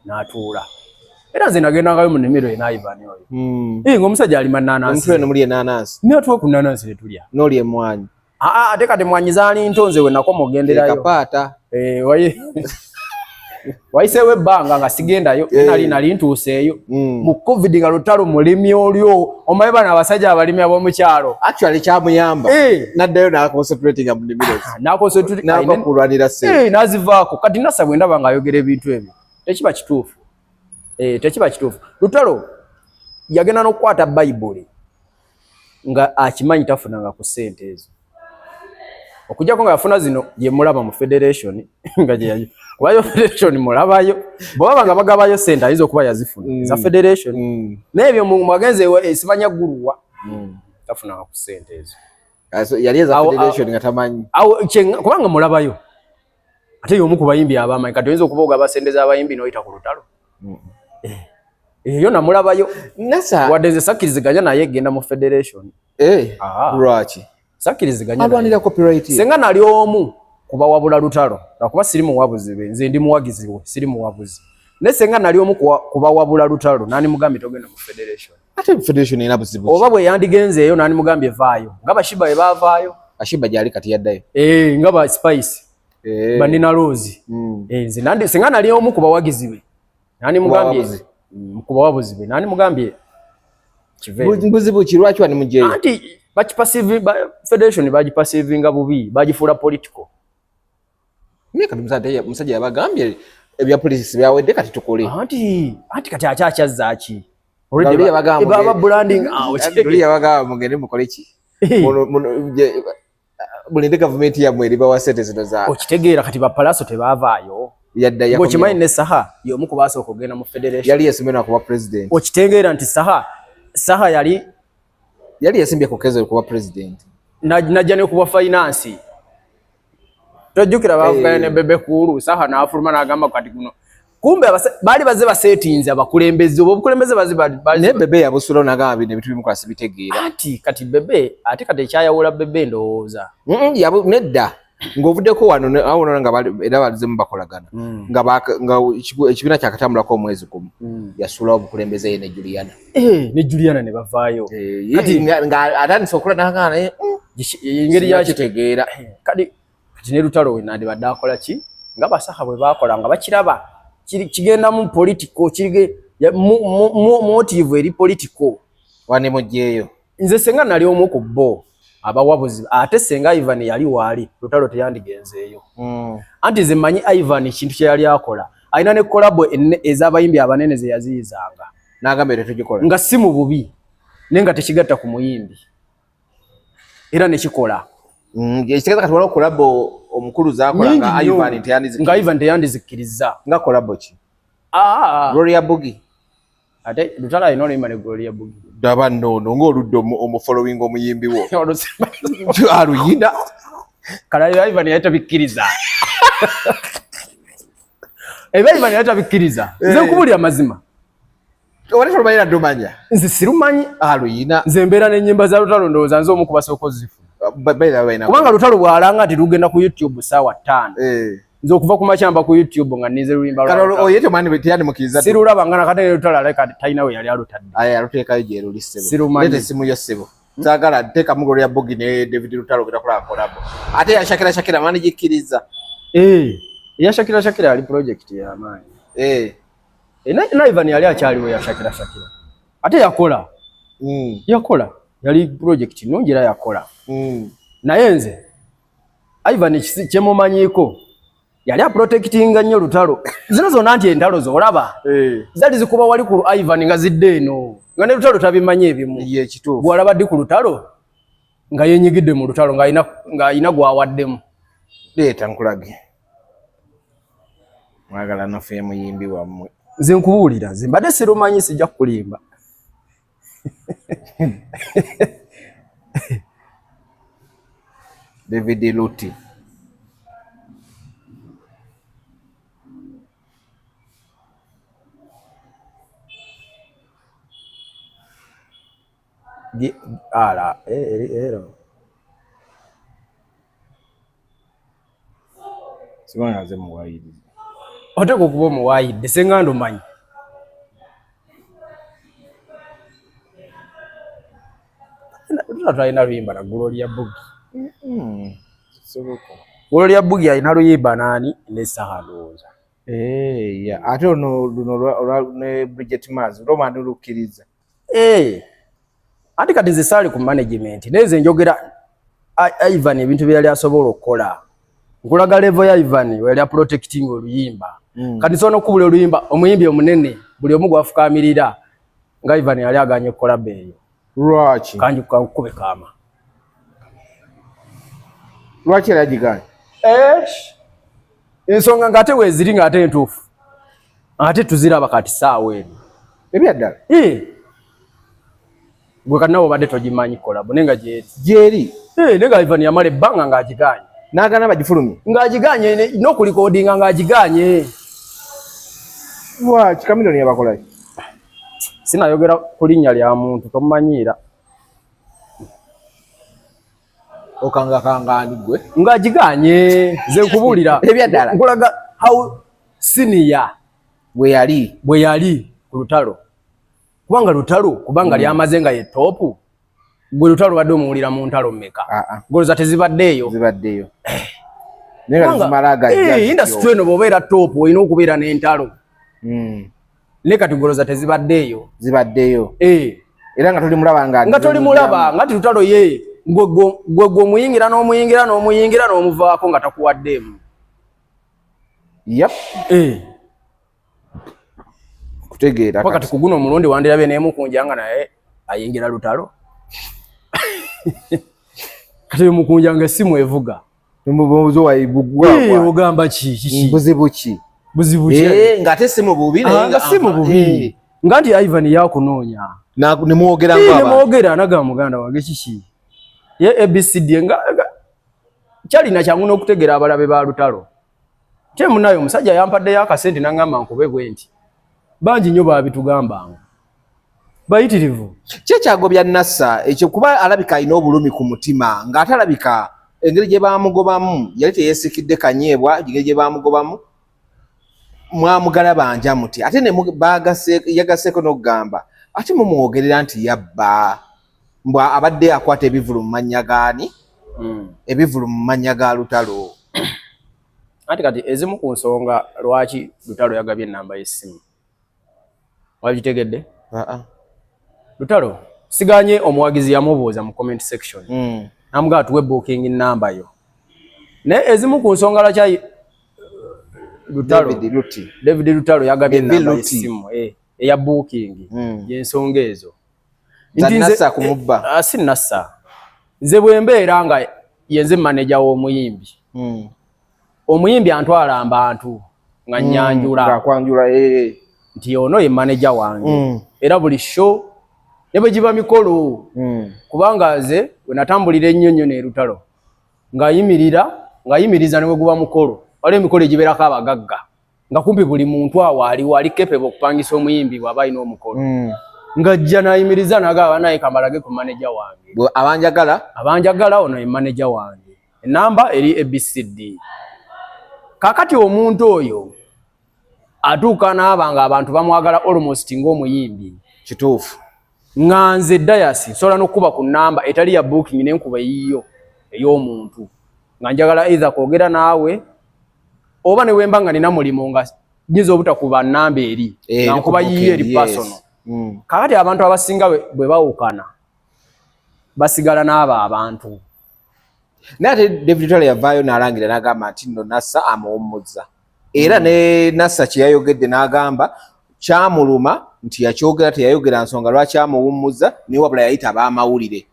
n'atuula era nze nagendangayo mu nnimiro ye n'Ivan oyo ng'omusajja alima
nanansi
naye atuwa ku nanansi ne tulya
n'oli emmwanyi
ate kati emmwanyi zaali ntonze we nakoma ogenderayo
kapaata
wayiseewo ebbanga nga sigendayo nali ntuuseeyo mu COVID nga Lutalo mulimi olyo omanyi bano abasajja abalimi ab'omukyalo
actually kyamuyamba naddayo n'aconcentratinga mu nnimiro
n'akulwanira sente n'azivaako kati Nasa bwe ndaba ng'ayogera ebintu ebyo tekiba kituufu Lutalo yagenda n'okukwata Bayibuli nga akimanyi tafunanga ku sente ezo okujjako nga yafuna zino gye mulaba mu federation nga gye kubayo federation mulabayo bwaba nga bagabayo sente ayinza okuba yazifuna za federation n'ebyo mwagenze esimanya gguruwa tafunanga ku sente ezo
yali eza federation nga tamanyi
kubanga mulabayo ate y'omu ku bayimbi abamanyi kati oyinza okuba ogaba sente z'abayimbi n'oyita ku Lutalo eyo namulabayo
Nasa
wadde nze sakkiriziganya naye genda mu federation
lwaki
sakkiriziganya
alwanira copyright
senga nali omu kubawabula Lutalo nakuba siri muwabuzi be nze ndi muwagizi we siri muwabuzi ne senga nali omu kubawabula Lutalo nani mugambye togenda mu federation
ate federation ina buzibu
oba bwe yandigenzeeyo nani mugambye vaayo nga Bashiba bwe baavaayo
Bashiba gyali kati yaddayo
nga ba Spice banina Rose nze nandi senga nali omu kubawagizi be nani mugambye kubawabuzi be nani mugambye
buzibu kirwaki wani mujeyo
anti bakipassive federation bagipasivinga bubi bagifuula political
kati musajja yabagambye ebya police byawedde kati tukole
anti kati akyazzaaki
baba
branding
yabagamba mugende mukole ki bulinde government yamwe eribawa sente zino za
okitegeera kati bapalaso tebaavaayo okimanyi ne Saha y'omu ku baasooka okugenda mu federation
yali yesemera kuba president
okitegeera nti Saha yali
yali yasimbye ku Kezo kuba president
najja ne kuba finance tojjukira bavugana ne Bebe Cool saha n'afuluma n'agamba kati kuno kumbe bali baze basetinze abakulembeze obukulembeze baze
ne Bebe yabusula n'agamba bino ebintu bimu kwasi bitegeera
kati Bebe ate kati ekyayawula Bebe ndowooza
yabu nedda ng'ovuddeko wano awo nga era balizemu bakolagana nga ekibiina kyakatambulako omwezi gumu yasula obukulembeze ye ne Juliana
ne Juliana ne bavaayo
kati nga atandise okula n'agamba
engeri yakitegeera kati ne Lutalo we nandi badde akola ki nga basaka bwe bakola nga bakiraba kigenda mu political motive eri political
wane mujjeeyo
nze senga nali omu ku bo abawabuzi ate senga Ivan yali waali Lutalo teyandigenzeeyo anti ze manyi Ivan ekintu kye yali akola alina ne kolabo ez'abayimbi abanene ze yaziyizanga
n'agamba era tugikola
nga si mu bubi nenga tekigatta ku muyimbi era ne kikola
ekitegeeza kati waliwo kolabo omukulu zaakola nga Ivan teyandizikiriza
nga
kolabo ki Gloria Bugi
ate Lutalo alina oluyimba ne Gloria Bugi
daba nnono ng'oludde omufollowing omuyimbi wo aluyina
kala Ivan yatabikkiriza Ivan yatabikkiriza nze nkubulira mazima
wali tolumanyira domanya
nze sirumanyi
aluyina
nze mbeera n'ennyimba za Lutalo ndowooza nze omu ku basooka ozifu kubanga Lutalo bw'alanga nti lugenda ku YouTube ssaawa 5 nze okuva ku makyamba ku YouTube nga nnize lulimba sirulaba nga nakate Lutalo aleka talina we yali alutadde
aluteekayo gye luli ssebo leeta essimu yo ssebo saagala teekamu Gloria Bugi ne David Lutalo genda kulaba kolabo ate ya Shakira maani gikkiriza
eya Shakira yali project y'amaanyi na Ivan yali akyaliwo ya Shakira ate yakola yali project nungi era yakola naye nze Ivan kyemumanyiiko yali aprotectinga nnyo Lutalo zino zonna nti entalo z'olaba zali zikuba wali ku Ivan nga zidde eno nga ne Lutalo tabimanyi ebimu bw'alaba ddi ku Lutalo nga yenyigidde mu Lutalo nga ayina gwawaddemu
leeta nkulage mwagala nafe muyimbi wammwe
nze nkubuulira nze mbadde sirumanyi sijja kukulimba
David Luti sibanyaze muwayiriza
oteko okuba omuwaayidde senga ndumanyi alina luyimba na Gloria Bugi Gloria Bugi alina luyimba nani ne Sahalooza
ate luno ne Bridget Mars romani lukkiriza
anti kati nze saali ku management neze njogera Ivan ebintu bye yali asobola okukola nkulaga level ya Ivan yali protecting oluyimba kati sono kubula oluyimba omuyimbi omunene buli omu gwafukamirira nga Ivan yali aganye okukola beeyo
lwaki
kanji kukube kama
lwaki yali agiganye
ensonga nga ate weeziri nga ate entuufu ate tuziraba kati saawa eno
ebyaddala
gwe kati nawe obadde togimanyi kolabo nenga
gyeri
nenga Ivan yamala ebbanga ng'agiganye
n'agaana bagifulumye
ng'agiganye n'okulikodinga ng'agiganye
lwaki Kamiliyoni yabakolaki
sinayogera ku linnya lya muntu tomumanyiira
okangakangani gwe
ng'agiganye nze nkubuulira
ebyaddala
nkulaga how senior
bwe yali
ku Lutalo kubanga Lutalo kubanga lyamaze nga ye topu gwe Lutalo badde omuwulira mu ntalo mmeka goloza tezibaddeeyo
nenga zimalaga
industry eno bw'obeera topu olina okubeera n'entalo ne kati goloza tezibaddeeyo era nga toli mulaba nga ti Lutalo ye gwe omuyingira n'omuvaako nga takuwaddeemu
kutegeera
kati kuguno omulundi wandirabye n'emukunjanga naye ayingira Lutalo kati mukunjanga essimu evuga ogamba
buzibu ki
ng'ate
si mu bubi
nga nti Ivan yakunoonya
ne muogera ngaba
ne muogera naga muganda wange kishi ye ABCD nga chali na changu n'okutegera abalabe ba lutalo temu nayo musajja yampadde yakasente nangamba nkobe bwenti banji nnyo babitugamba bayitirivu
kyekyago Nassa ekyo kuba alabika alina obulumi ku mutima ng'atalabika engeri gye bamugobamu yali teyeesikidde kanyeebwa engeri gye bamugobamu mwamugala banja muti ate ne yagaseeko n'okugamba ate mumwogerera nti yabba mbwa abadde akwata ebivulu mu mannya gaani ebivulu mu mannya ga lutalo
anti kati ezimu ku nsonga lwaki lutalo yagabye ennamba y'essimu wabitegedde lutalo siganye omuwagizi yamubuuza mu comment section namugaa tuwe booking number yo naye ezimu ku nsonga lwaki David Lutalo yagabye ennamba y'essimu eya booking y'ensonga ezo
nti Nassa kumubba
si Nassa nze bwe mbeera nga yenze manager w'omuyimbi omuyimbi antwala abantu nga nnyanjula nti ono ye manager wange era buli show ne bwe giba mikolo kubanga nze we natambulira ennyo ne Lutalo ng'ayimiriza ne bwe guba mukolo waliwo emikolo egibeerako abagagga nga kumpi buli muntu awo ali capable okupangisa omuyimbi bw'aba alina omukolo ng'ajja n'ayimiriza n'agamba naye kamalage ku manager wange abanjagala ono ye manager wange ennamba eri ABCD kakati omuntu oyo atuuka n'aba nga abantu bamwagala almost ng'omuyimbi
kituufu
nga nze Dayasi nsobola n'okuba ku nnamba etali ya booking n'enkuba eyiyo ey'omuntu nga njagala either kwogera naawe oba ne wemba nga nina mulimu nga nyiza obutakuba nnamba eri nga nkuba yiyo eri personal kakati abantu abasinga bwe bawukana basigala n'abo abantu
naye ate David Lutalo yavaayo n'alangira n'agamba nti nno Nassa amuwummuzza era ne Nassa kye yayogedde n'agamba kyamuluma nti yakyogera teyayogera nsonga lwaki amuwummuzza naye wabula yayita ab'amawulire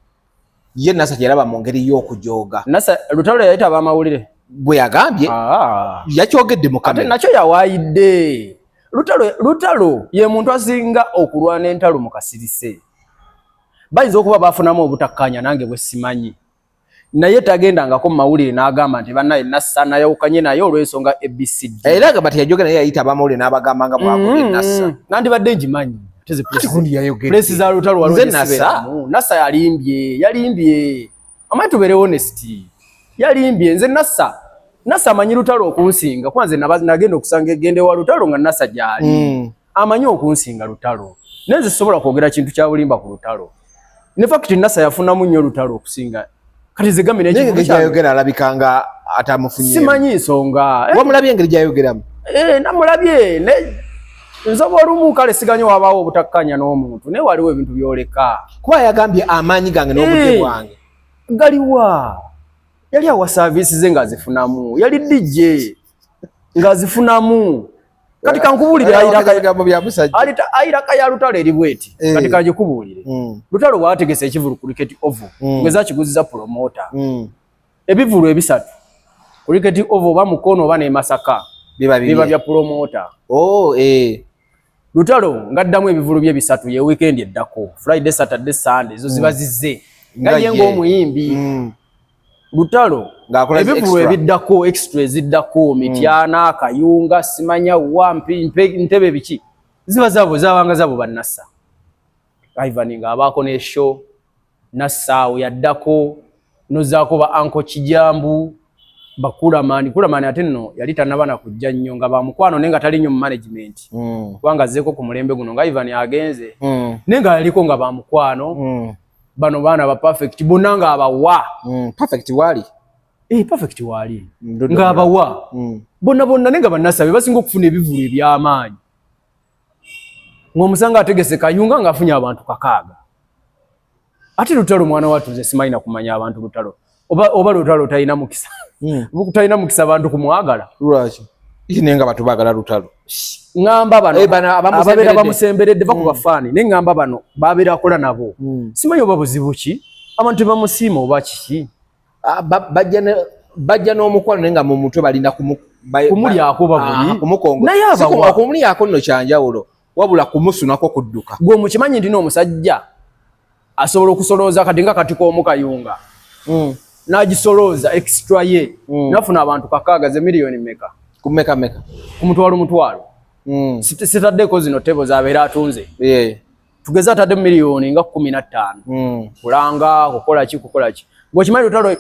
ye Nassa kyeraba mu ngeri y'okujooga
Lutalo yayita ab'amawulire
bwe yagambye yakyogedde mu kamera
ate nakyo yawaayidde Lutalo ye muntu asinga okulwana entalo mu kasirise bayinza okuba bafunamu obutakkanya nange bwe simanyi naye tagendangako mu mawulire n'agamba nti bannaye Nassa nayawukanye naye olw'ensonga ABCD
era agamba teyajogera naye yayita abamawulire n'abagamba nga bwagobye Nassa
nandibadde ngimanyi pulesi za Lutalo waliwo Nassa yalimbye amanyi tubeere honest yalimbye nze Nassa amanyi Lutalo okunsinga kwanze nagenda okusanga egende wa Lutalo nga Nassa gyali amanyi okunsinga Lutalo naye nze sobola kwogera kintu kya bulimba ku Lutalo ne fact Nassa yafunamu nnyo Lutalo okusinga kati zigambe
n'ekintu kyayogera alabikanga atamufunye
simanyi nsonga
wamulabye engeri gyayogeramu
namulabye nzoba olumu kale siganye wabaawo obutakkanya n'omuntu naye waliwo ebintu byoleka
kuba yagambye amaanyi gange n'obudde bwange
galiwa yali awa service ze ng'azifunamu yali DJ ng'azifunamu kati kankubuulire ayiraka ya Lutalo eri bweti kati kagikubuulire Lutalo bw'ategese ekivulu ku Cricket Oval ngeza kiguziza promoter ebivulu ebisatu ku Cricket Oval oba Mukono oba ne Masaka biba bya promoter Lutalo ng'addamu ebivulu bye bisatu ye weekend eddako Friday Saturday Sunday zo ziba zizze nga ye ng'omuyimbi Lutalo ebivulu ebiddako extra eziddako Mityana Kayunga simanya wampi ntebe biki ziba zaabo zabanga zaabo ba Nassa Ivan nga abaako ne show Nassa yaddako nozaako ba Anko Kijambu Kulamani ate nno yali tanabana kujja nnyo nga bamukwano nenga tali nnyo mu management kubanga azzeeko ku mulembe guno nga Ivan agenze nenga yaliko nga bamukwano bano baana ba perfect bonna nga abawa
perfect wali
perfect wali nga abawa bonna nenga bannassa basinga okufuna ebivulu eby'amaanyi ng'omusanga ategese Kayunga ng'afunye abantu 6 ate Lutalo mwana watu nze simanyi na kumanya abantu Lutalo oba Lutalo talina mukisa talina mukisa abantu kumwagala
lwaki nenga batu baagala Lutalo
ngamba bano ababeera bamusemberedde bakuba faani naye ngamba bano babeera akola nabo simanyi oba buzibu ki abantu bamusiima oba kiki
bajja n'omukwano naye nga mu mutwe balinda
kumulyako babuli
naye abawa okumulyako nno kyanjawulo wabula kumusunako kudduka.
Gwe mukimanyi ndina omusajja asobola okusolooza kati nga kati k'omukayunga n'agisolooza extra ye nafuna abantu kakaaga ze miliyoni meka ku mutwalo sitaddeko zino tebo zabeera atunze tugeze atadde miliyoni nga 15 kulanga kukola ki gwe kimanyi Lutalo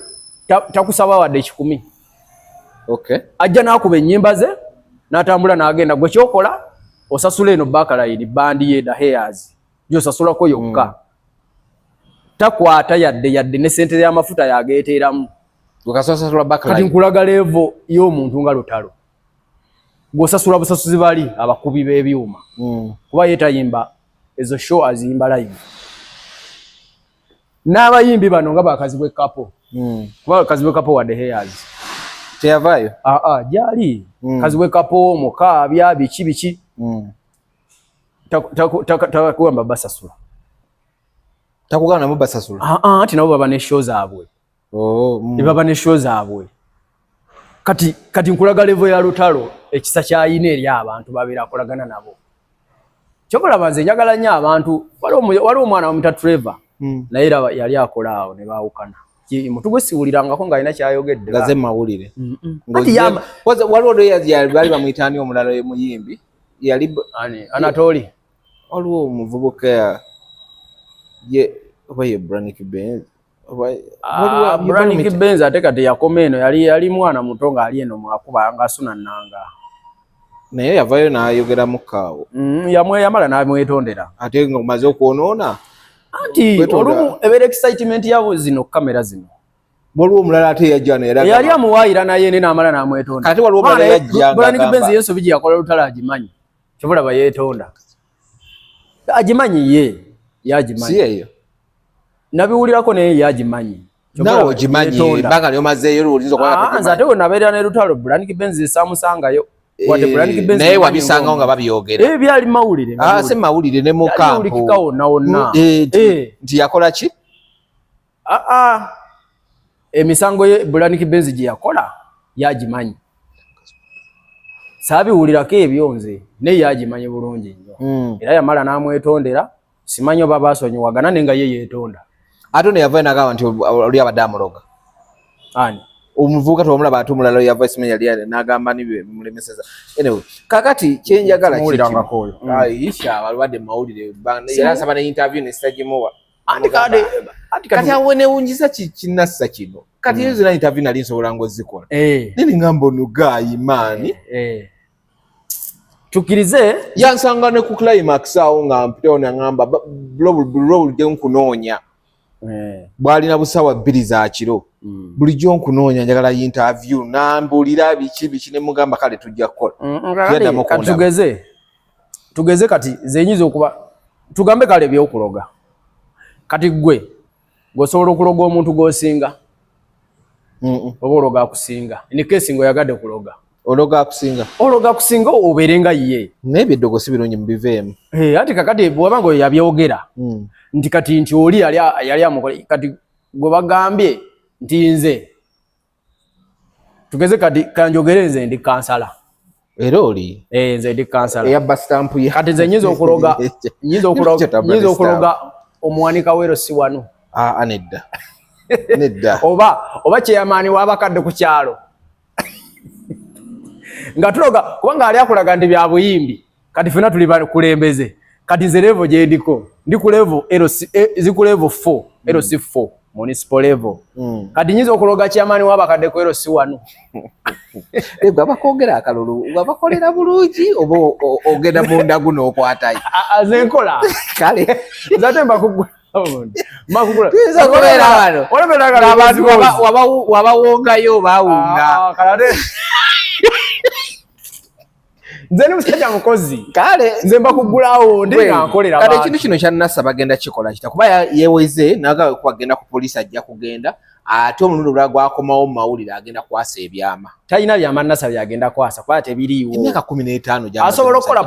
takusaba wadde 10 ajja n'akuba ennyimba ze n'atambula n'agenda gwe kyokola osasula eno Backline bandi ye da hairs gyosasulako yokka takwata yadde ne sente y'amafuta yageeteramu
ukasasula Backline
kati nkulaga level y'omuntu nga Lutalo gw'osasula busasuzi bali abakubi b'ebyuma kuba yeetayimba ezo show azimba live n'abayimbi bano nga bakazi bw'ekapo kuba kazi bw'ekapo wadde hairs
teyavaayo
gyali kazi bw'ekapo mukaabya biki takugamba basasula
takugamba nabo basasula
anti nabo baba ne show zaabwe baba ne show zaabwe kati nkulaga level ya Lutalo ekisa kyayina eri abantu babeera akolagana nabo kyokola banze njagala nnyo abantu waliwo omwana wamuta Trevor naye yali akola awo ne baawukana mutugwe siwulirangako ng'alina kyayogedde
gaze mawulire waliwo bali bamuyitaani omulala muyimbi yali
Anatoli
waliwo omuvubuka oba ye Brannick Benz
Brannick Benz ate kati yakoma eno yali mwana muto ng'ali eno mwakuba ng'asuna nnanga
naye yavayo n'ayogeramu kaawo
yamala n'amwetondera
ate nga omaze okwonoona
anti olumu ebeera excitement yabo zino kamera zino
waliwo omulala ate yajja
yali amuwaayira naye ne n'amala n'amwetondera
ate waliwo omulala yajja
Brannick Benz yensobi gye yakola Lutalo agimanyi kyobola bayeetonda agimanyi ye yagimanyi
si eyo
nabiwulirako naye yagimanyi
nawe ogimanyi banga lyomazeeyo luwuliza
nze ate we nabeera ne Lutalo Brannick Benz esamusanga
naye wabisangawo nga babyogera
byali mawulire
se mawulire ne mukampu
wonna wonna
nti yakola ki
emisango ye Brannick Benz gye yakola yagimanyi saabiwulirako ebyo nze naye yagimanyi bulungi nnyo era yamala n'amwetondera simanyi oba baasonyiwagana naye nga ye yeetonda
ate ono yavayo n'agamba nti oli abadde amuloga
ani
omuvubuka tewamulaba ate omulala yava esimenya lyale n'agamba nibimulemeseza anyway kakati kyenjagala isha balwadde mawulire era nsaba ne interview ne sitagimuwa kati awe newungiza kinassa kino kati ezo zina interview nali nsobola ng'ozikola nini ngamba ono gayimaani
tukkirize
yansanga ne ku climax awo nga mpitewo nangamba bulijjo nkunoonya bwalina busawa 2 za kiro bulijjo nkunoonya njagala interview nambuulira biki ne mugamba kale tujja kukola
tugeze kati zenyiza okuba tugambe kale ebyokuloga kati gwe osobola okuloga omuntu g'osinga oba ologa akusinga in case ng'oyagadde kuloga
ologa
akusinga obeere nga ye
naye byeddogo si birungi mubiveemu
ati kakati bw'oba nga yabyogera nti oli yali amukola kati gwe bagambye nti nze tugeze kati kanjogere nze ndi kansala
era oli
nze ndi kansala
eyabba stampu ye
kati nze nyinza okuloga omuwanika wero si wano
nedda
oba kyeyamaani w'abakadde ku kyalo nga tuloga kubanga ali akulaga nti bya buyimbi kati fena tuli bakulembeze kati nze level gye ndiko ndi ku level ziku level 4 LC4 municipal level kati nyinza okuloga kyeyamaani w'abakadde ku LC wano
bw'abakwogera akalulu bw'abakolera bulungi oba ogenda munda guno okwatayo
azenkola
kale
zate mbakugula
abantu wabawongayo bawunga
nze ni musajja mukozi
kale
nze mbakugulawo ndi nga nkolera abantu
kale ekintu kino kyannasa bagenda kikola kita kuba yeweze naga kubagenda ku polisi ajja kugenda ate omulundi olulala gwakomawo mu mawulire agenda kwasa ebyama
talina byama nasa byagenda kwasa kuba tebiriiwo
emyaka 15
asobola okukola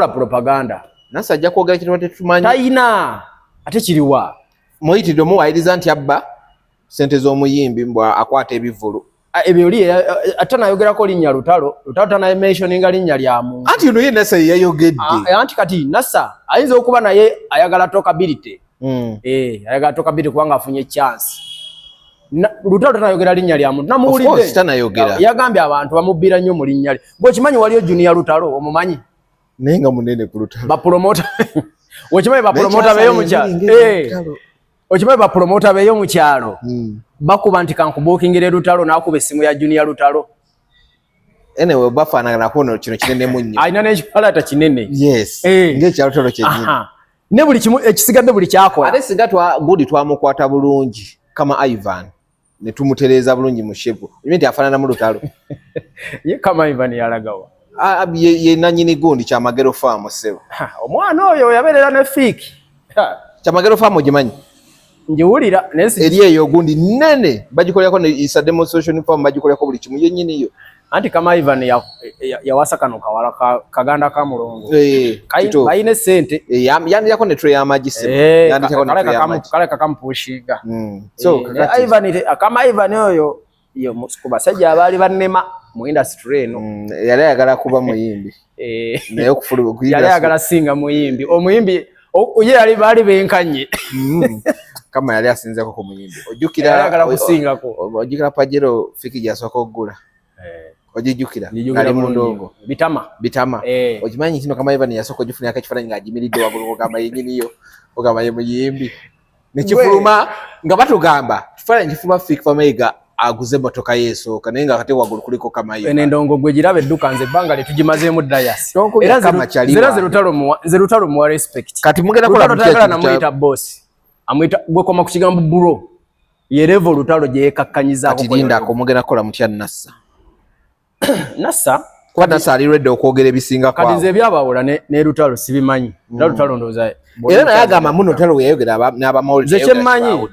propaganda
nasa ajja kwogera kintu tetumanyi
talina ate kiriwa
muyitiddwe muwayiriza nti abba sente z'omuyimbi mbwa akwata ebivulu
ebyoli atanayogerako linnya Lutalo tanayementioninga linnya lya muntu.
Anti ono ye Nassa yayogedde.
Anti kati Nassa ayinza okuba naye ayagala talkability. Ayagala talkability kubanga afunye chance. Lutalo tanayogera linnya lya muntu. Namuwulidde.
Of course tanayogera.
Yagambye abantu bamubbira nnyo mu linnya lye. Gwokimanyi waliyo Junior Lutalo omumanyi?
Naye nga munene ku Lutalo.
Bapromota. Okimanyi bapromota beyo mu kyalo. Okimanyi bapromota beyo mu kyalo. Bakuba nti kankubukingire Lutalo n'akuba essimu ya Junior Lutalo.
Anyway bafaanagana kuno kino kinene munnyo.
Ayina n'ekipalata kinene.
Yes. Ng'ekyalo Lutalo kyennyini.
Ne buli kimu ekisigadde buli kyakola.
Ate singa Gudi twamukwata bulungi kama Ivan ne tumutereeza bulungi mu shepu. Nti afaanana mu Lutalo.
Ye kama Ivan yalagawa.
Ye nannyini Gundi Kyamagero Farm sebo.
Omwana oyo yabeerera ne Fiki.
Kyamagero Farm ogimanyi?
Njiwulira nesi
eri eyo Gundi nene bagikolerako ne isa demonstration farm bagikolerako buli kimu yennyini yo.
Anti kama Ivan yawasa kano kawala kaganda ka mulongo. Bayine sente.
Yandiyako ne tray y'amagi sebo. Yandiyako ne tray y'amagi.
Kale kakampushiga.
So
Ivan kama Ivan oyo yo kubasajja abaali bannema mu industry eno.
Yali ayagala kuba muyimbi. Naye okufulu
yali ayagala singa muyimbi. Omuyimbi oye yali baali benkanye.
Kama yali asinzeko ku muyimbi. Ojjukira
ayagala kusingako.
Ojjukira Pajero Fiki gyasooka okugula. Ojijjukira
ali mu ndongo bitama
okimanyi kino kama Ivan yasooka ogifunira akakifaananyi ng'agimiridde waggulu ogamba yennyiniyo ogamba ye muyimbi nekifuluma nga batugamba kifaananyi kifuluma Fiki Famaiga aguze motoka yeesooka naye nga kate waggulu kuliko kama Ivan
endongo gwe giraba edduka nze ebbanga lye tugimazeemu dayas
era
nze Lutalo muwa respect
kati mugenda kola
mutayagala namuyita boss amuyita gwe koma ku kigambo buro ye level Lutalo gye yeekakkanyizaako
kati lindako mugenda kola mutya Nassa
Nassa
kwa Nassa ali ready okwogera ebisinga
kwawo kati nze byabawula ne Lutalo sibimanyi Lutalo ndowooza
era naye agamba muno Lutalo we yayogera n'abamawulire
nze kyemmanyi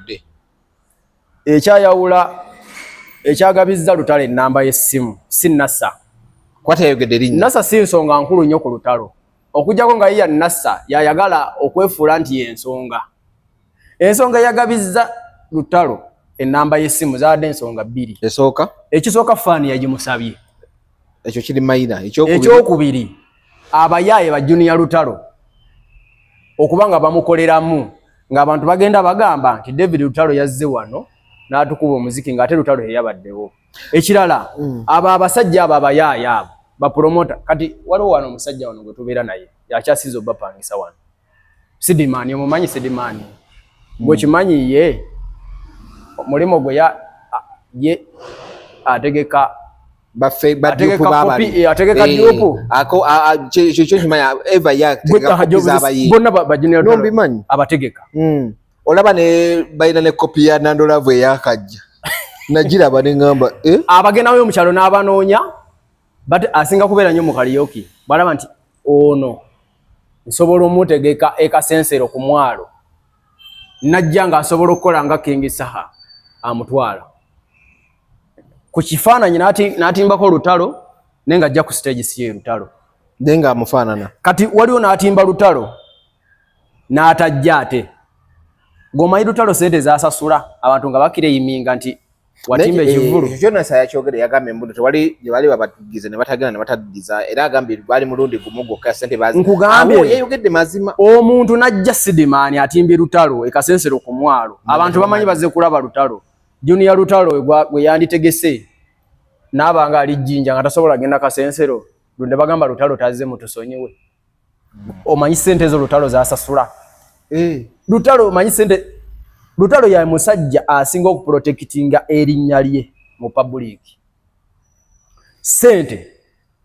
ekyagabizza Lutalo ennamba y'essimu si Nassa
kwata yayogedde linnya
Nassa si nsonga nkulu nnyo ku Lutalo okujjako nga yiya Nassa yayagala okwefuula nti ensonga yagabizza Lutalo ennamba y'essimu zaadde ensonga bbiri ekisooka faani yagimusabye
ekyo kiri mayina
ekyokubiri abayaaye ba Junior Lutalo okuba nga bamukoleramu ng'abantu bagenda bagamba nti David Lutalo yazze wano n'atukuba omuziki ng'ate Lutalo yeyabaddewo ekirala abo abasajja abo abayaaye abo bapromota kati waliwo wano omusajja wano gwe tubeera naye yakyasinza obapangisa wano Sidimaani omumanyi Sidimaani bwekimanyi ye omulimu gwe ye ategeka ategeka diopo
kyekyo kimanya eva
bonna bajunia abategeka
olaba ne balina ne kopi ya Nandolavu eyakajja nagiraba ne ngamba
abagendayo mu kyalo n'abanoonya but asinga kubeera nnyo mu karaoke balaba nti ono nsobola omutegeka ekasensero ku mwalo najja nga asobola okukola nga King Saha amutwala ku kifaananyi n'atimbako Lutalo naye nga ajja ku stage si ye Lutalo
naye nga amufaanana kati
waliwo n'atimba Lutalo n'atajja ate g'omanyi Lutalo sente zasasula abantu nga bakireyiminga nti watimba ekivulu
ekyo Nassa yakyogere yagambye embuto tewali gye bali babatugize ne batagenda ne bataddiza era agambye bali mulundi gumu gwokka sente
nkugambye
yayogedde mazima
omuntu najja Sidimaani atimbye Lutalo ekasensero ku mwalo abantu bamanyi bazze kulaba Lutalo Junior Lutalo gwe yanditegese n'abanga ali jjinja nga tasobola genda kasensero lunde bagamba Lutalo tazze mutusonyiwe omanyi sente zo Lutalo zasasula Lutalo omanyi sente Lutalo ya musajja asinga okuprotectinga erinnya lye mu public sente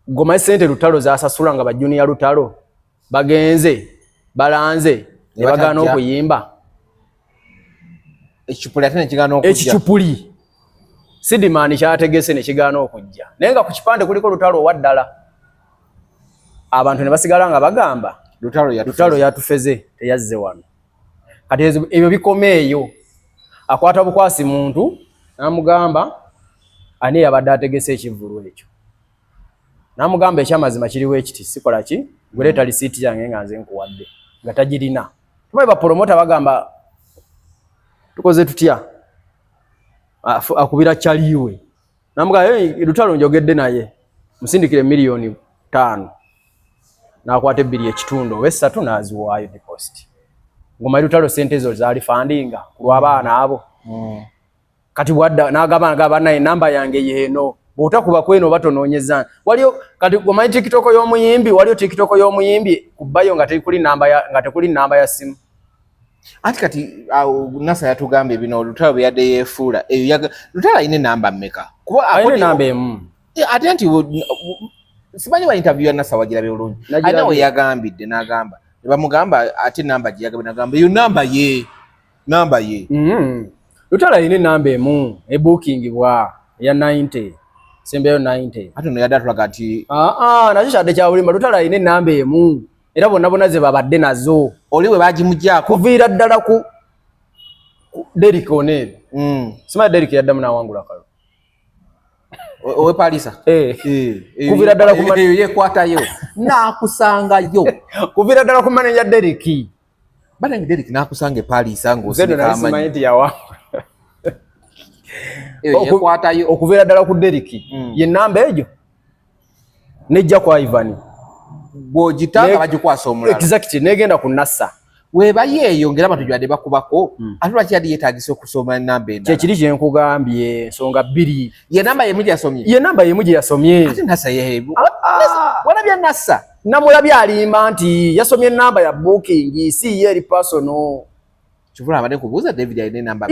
gomanyi sente Lutalo zasasula nga ba Junior Lutalo bagenze balanze ne bagana okuyimba
ekipuli ate nekigana okujja
ekipuli Sidimaani kyategese ne kigana okujja naye nga ku kipande kuliko Lutalo owaddala abantu ne basigala nga bagamba Lutalo yatufeze teyazze wano kati ebyo bikomeeyo akwata bukwasi muntu n'amugamba ani yabadde ategese ekivulu ekyo n'amugamba ekyamazima kiriwo ekiti sikola ki guleeta lisiiti yange nga nze nkuwadde nga tagirina tumanyi bapromota bagamba tukoze tutya akubira kyaliwe namuga Lutalo njogedde naye musindikire milioni 5 nakwata ebbiri ekitundu wesatu naziwaayo deposit ngoma Lutalo sente zo zaali fundinga kulwa abaana abo kati wadda nagaba naye namba yange yeno botakuba kweno batonoonyeza waliyo kati ngoma TikTok y'omuyimbi waliyo TikTok y'omuyimbi kubayo nga tekuli namba ya simu
ati kati Nasa yatugambye bino Lutalo yadde yefuula Lutalo ine namba mmeka
kuba ayine namba emu
ate anti simanyi wa interview ya Nasa wagira bulungi ana we yagambidde nagamba bamugamba ate namba gye yagamba nagamba yo namba ye
Lutalo ine namba emu booking bwa ya 90 sembeyo 90
ate no yadatula kati
nakyo kyadde kyabulimba Lutalo ine namba emu era bonna ze babadde nazo
oliwe bagimujjaako
kuviira ddala ku Derrick Onel simanyi Derrick yaddamu n'awangula kalo
owe Palisa
kuviira ddala ku
yekwatayo nakusangayo
kuviira ddala ku manager Derrick
banange Derrick nakusanga Palisa
ng'osimanyi yawangula
yekwatayo
okuviira ddala ku Derrick ye namba egyo nejja kwa Ivan
bw'ogitanga bagikwasa omulala
exactly negenda ku Nasa
weba yeeyo ngera abantu gyadde bakubako ate lwaki yali yeetagisa okusoma namba endala
kyekiri kye nkugambye ensonga 2
ye namba yemu gyasomye
ate
Nasa yeebu walabya Nasa
namulabye alimba nti yasomye namba ya booking si ye eri personal
kivula abadde kubuuza David ayine namba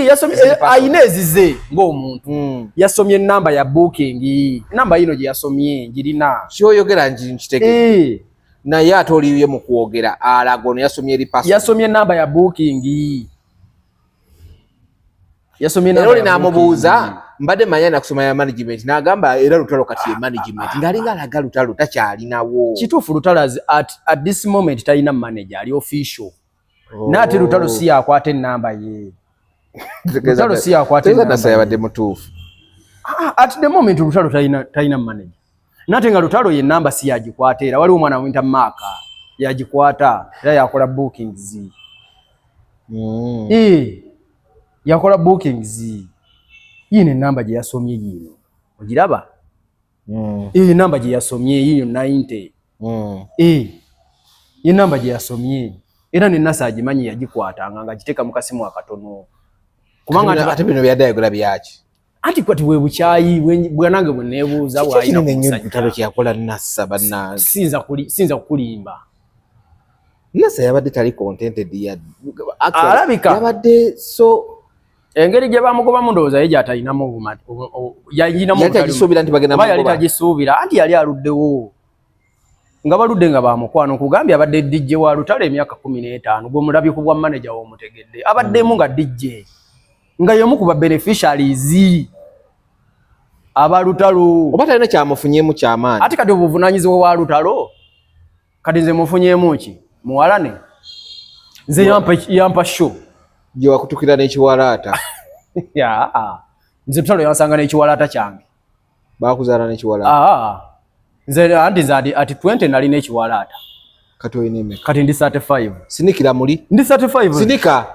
yasomye ayine ezize ng'omuntu yasomye namba ya booking namba yino gye yasomye ngirina
kyoyogera nkitege naye ate oliye mu kwogera alagono yasomye eri personal
yasomye namba ya booking
era oli n'amubuuza mbadde manya nakusoma ya management n'agamba era Lutalo kati ye management ng'alinga alaga Lutalo takyalinawo
kituufu Lutalo at this moment talina manager ali official nate Lutalo si yakwata ennamba ye Lutalo si yakwata ennamba
Nasa yabadde mutuufu
at the moment Lutalo talina manager nate nga Lutalo ye namba si yagikwata era waliwo omwana winta Maka yagikwata era yakola bookings yakola bookings yine namba gye yasomye yino ogiraba namba gye yasomye yiyo 90 ye namba gye yasomye era ne Nasa agimanyi yagikwatanga nga giteeka mu kasimu akatono
kubanga ate bino byadayagula byaki
anti kwati we bukyayi bwanange bwe neebuuza bwayina
Lutalo kyakola Nasa banna
sinza kulimba
Nasa yabadde tali contented
alabika
yabadde so
engeri gye bamugobamu ndowooza ye gy'atalinamu obumati
yagisuubira nti bagenda
yali tagisuubira anti yali aluddewo nga baludde nga bamukwano nkugambye abadde DJ wa Lutalo emyaka 15 gw'omulabye ku bwa manager w'omutegedde abaddemu nga DJ nga yemu ku ba beneficiaries aba Lutalo
oba talina kyamufunyemu kyamaanyi
ate kati obuvunaanyizibwa wa Lutalo kati nze mufunyemu ki muwalane nze yampa show
gye wakutukira n'ekiwalaata
nze Lutalo yansanga n'ekiwalaata kyange
bakuzaala n'ekiwalaata
nze ati 20 nalina ekiwalaata
kati olina emeka
kati ndi 35
sinikira muli
ndi 35
sinika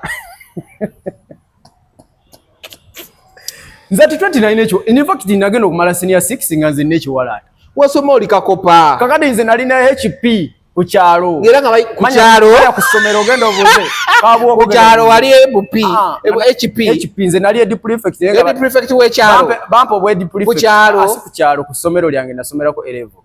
nze ati 20 nalina ekiwalaata in fact nagenda okumala senior 6 nga nze n'ekiwalaata
wasoma oli kakopa
kakati nze nalina HP ku kyalo
ngera nga ku kyalo
ku ssomero ogenda obuze
ku kyalo wali HP
nze nali edi prefect
w'ekyalo
bampa obwedi prefect
ku
kyalo ku ssomero lyange nasomerako elevo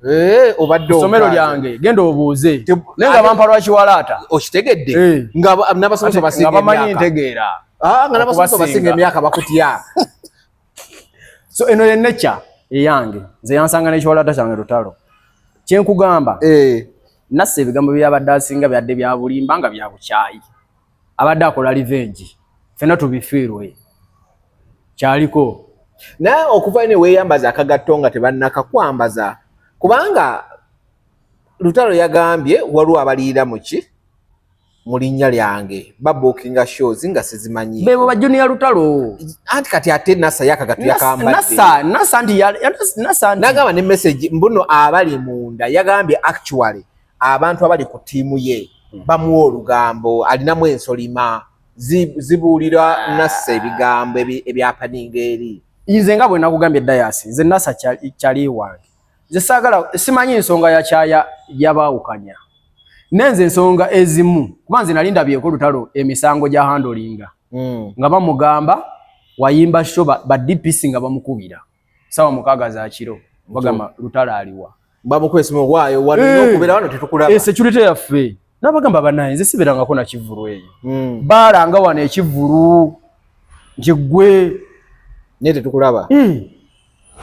obadde
ssomero lyange genda obuuze naye nga bampa lwakiwalaata
okitegedde nga n'abasomesa basinga
bamanyi ntegeera
nga n'abasomesa basinga emyaka bakutya
so eno ye nature eyange nze yansanga n'ekiwalaata kyange Lutalo kyenkugamba Nasa ebigambo byabadde asinga byadde bya bulimba nga bya bukyayi abadde akola revenge fena tubifiirwe kyaliko
naye okuva ne weeyambaza akagatto nga tebannakakwambaza kubanga Lutalo yagambye waliwo abaliira muki mu linnya lyange babookinga shows nga sizimanyi
bebo ba junior Lutalo
anti kati ate Nasa yakagatto yakambadde
Nasa
nagamba ne message mbuno abali munda yagambye actually abantu abali ku tiimu ye bamuwa olugambo alinamu ensolima zibuulira Nasa ebigambo ebyapaninga eri
Nze nga bwe nakugambye Dayasi nze Nasa kyali wange nze saagala simanyi ensonga ya kyaya yabaawukanya nenze ensonga ezimu kuba nze nali ndabyeko lutalo emisango gya handolinga nga bamugamba wayimba show ba DPC nga bamukubira sawa mukaaga za kiro bagamba lutalo aliwa
bamukwesimu waayo walino okubera wano tetukulaba
security yaffe nabagamba banaye nze siberangako na kivulu eyo balanga wano ekivulu njigwe
nete tukulaba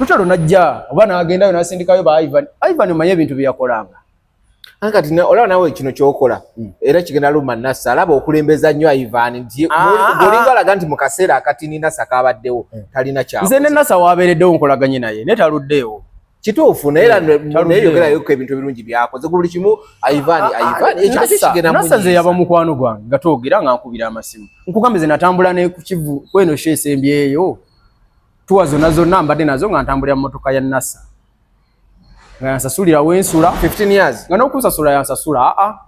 lutalo najja oba nagendayo nasindikayo ba Ivan manye ebintu byakolanga
kati olaba nawe kino kyokola era kigenda luma Nasa alaba okulembeza nnyo Ivan nti olinga alaga nti mu kaseera akatini Nasa kabaddewo talina kyako
nze ne Nasa wabeereddewo nkolaganye naye netaluddeewo
kituufu naye neyogerayo ko ebintu ebirungi byakoze buli kimu Ivan ekyo kigenda mu
Nasa nze yaba mukwano gwange nga twogera nga nkubira amasimu nkugambe ze natambula ne ku kivu kweno shesembyeyo tuwa zonna mbadde nazo nga ntambulira mu motoka ya Nasa nga yansasulira wensula
15 years
nga n'okusasula yansasula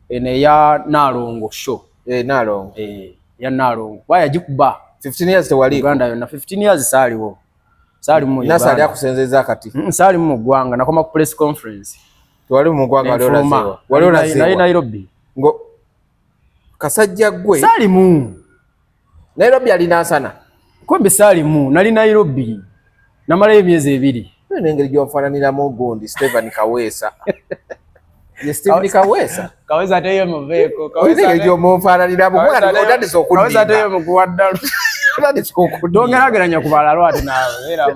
ene ya Nalongo show
Nalongo
ya Nalongo waya jikuba
15 years tewali
Uganda yonna 15 years saaliwo saali mu
Nasa ali akusenzeza kati
saali mu gwanga nakoma ku press conference
tewali mu gwanga wali olazewa
Nairobi
ngo kasajja gwe
saali mu
Nairobi ali Nasana
kumbe saali mu nali Nairobi namala emyezi 2
nengeri gyofananira mu gundi Stephen Kaweesa ye Stephen Kaweesa
teyo muveko
nengeri gyomufananira bugwana otandise okudinga
Kaweesa teyo mukuwaddalo
otandise okudinga
dongerageranya kubala lwati nawe era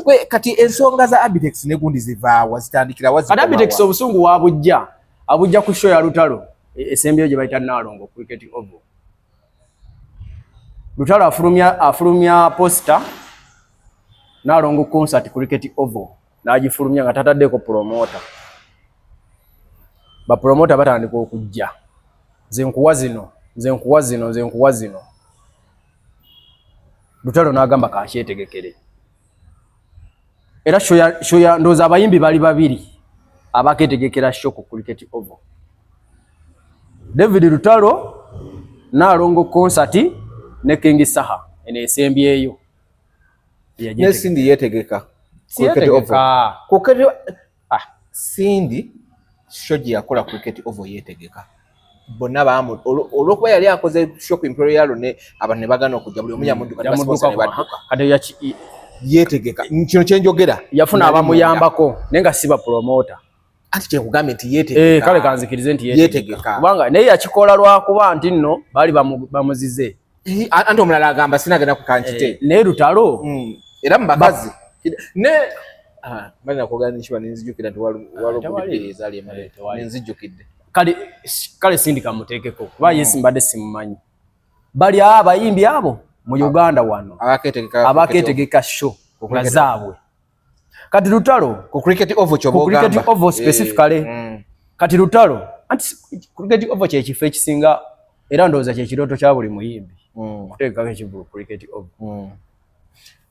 kwe kati ensonga za Abitex ne gundi zivaawa zitandikira wazikoma
Abitex obusungu wabujja abujja ku show ya lutalo esembyo gye bayita Nalongo cricket oval lutalo afulumya poster Nalongo concert cricket oval najifulumya nga tataddeko promoter ba promoter batandika okujja nze nkuwa zino lutalo n'agamba kakyetegekere era show ya ndoza abayimbi bali babiri abaketegekera show ku cricket oval David Lutalo Nalongo concert ne King Saha ene esembyeyo
ne Cindy yetegeka cricket oval Cindy shoji yakola cricket oval yetegeka bonna baamu olwokuba yali akoze show Imperial ne abantu ne bagana okujja buli omunya mudduka ne basiponsor ne badduka
kati
yetegeka kino kyenjogera
yafuna abamuyambako nenga siba promoter
anti kyekugambye nti yetegeka
kale kanzikirize nti
yetegeka
kubanga naye yakikola lwakuba nti nno bali bamuzize
anti omulala agamba sinagenda ku kankite
naye Lutalo
era mubakazi ne bali nakugana nishiba nenzijukira nti walugulipiriza ali emale nenzijukidde kale sindika muteekeko kuba yesi mbadde simumanyi bali abayimbi abo mu Uganda wano abaketegeka show nga zaabwe kati Lutalo ku cricket oval kyobogamba
cricket oval specifically kati Lutalo anti cricket oval kyekifo ekisinga era ndowooza kyekirooto kya buli muyimbi kuteekako ekivulu cricket oval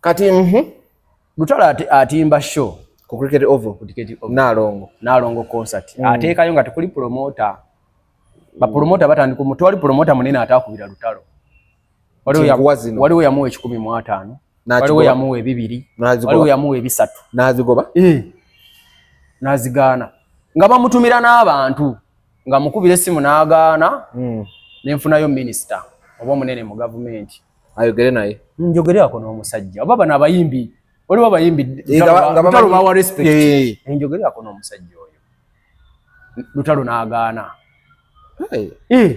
kati
Lutalo atimba show
ku cricket oval Nalongo concert ateekayo nga tekuli promoter ba promoter batandika mutwali promoter munene atakubira Lutalo waliwo yamuwa 15 waliwo yamuwa 2 waliwo yamuwa 3 nazigoba
nazigaana nga bamutumira n'abantu nga mukubira essimu n'agaana nenfunayo minister oba omunene mu gavumenti
ayogere naye
njogerako n'omusajja oba bano abayimbi waliwo abayimbi Lutalo bawa respect njogerako n'omusajja oyo Lutalo n'agaana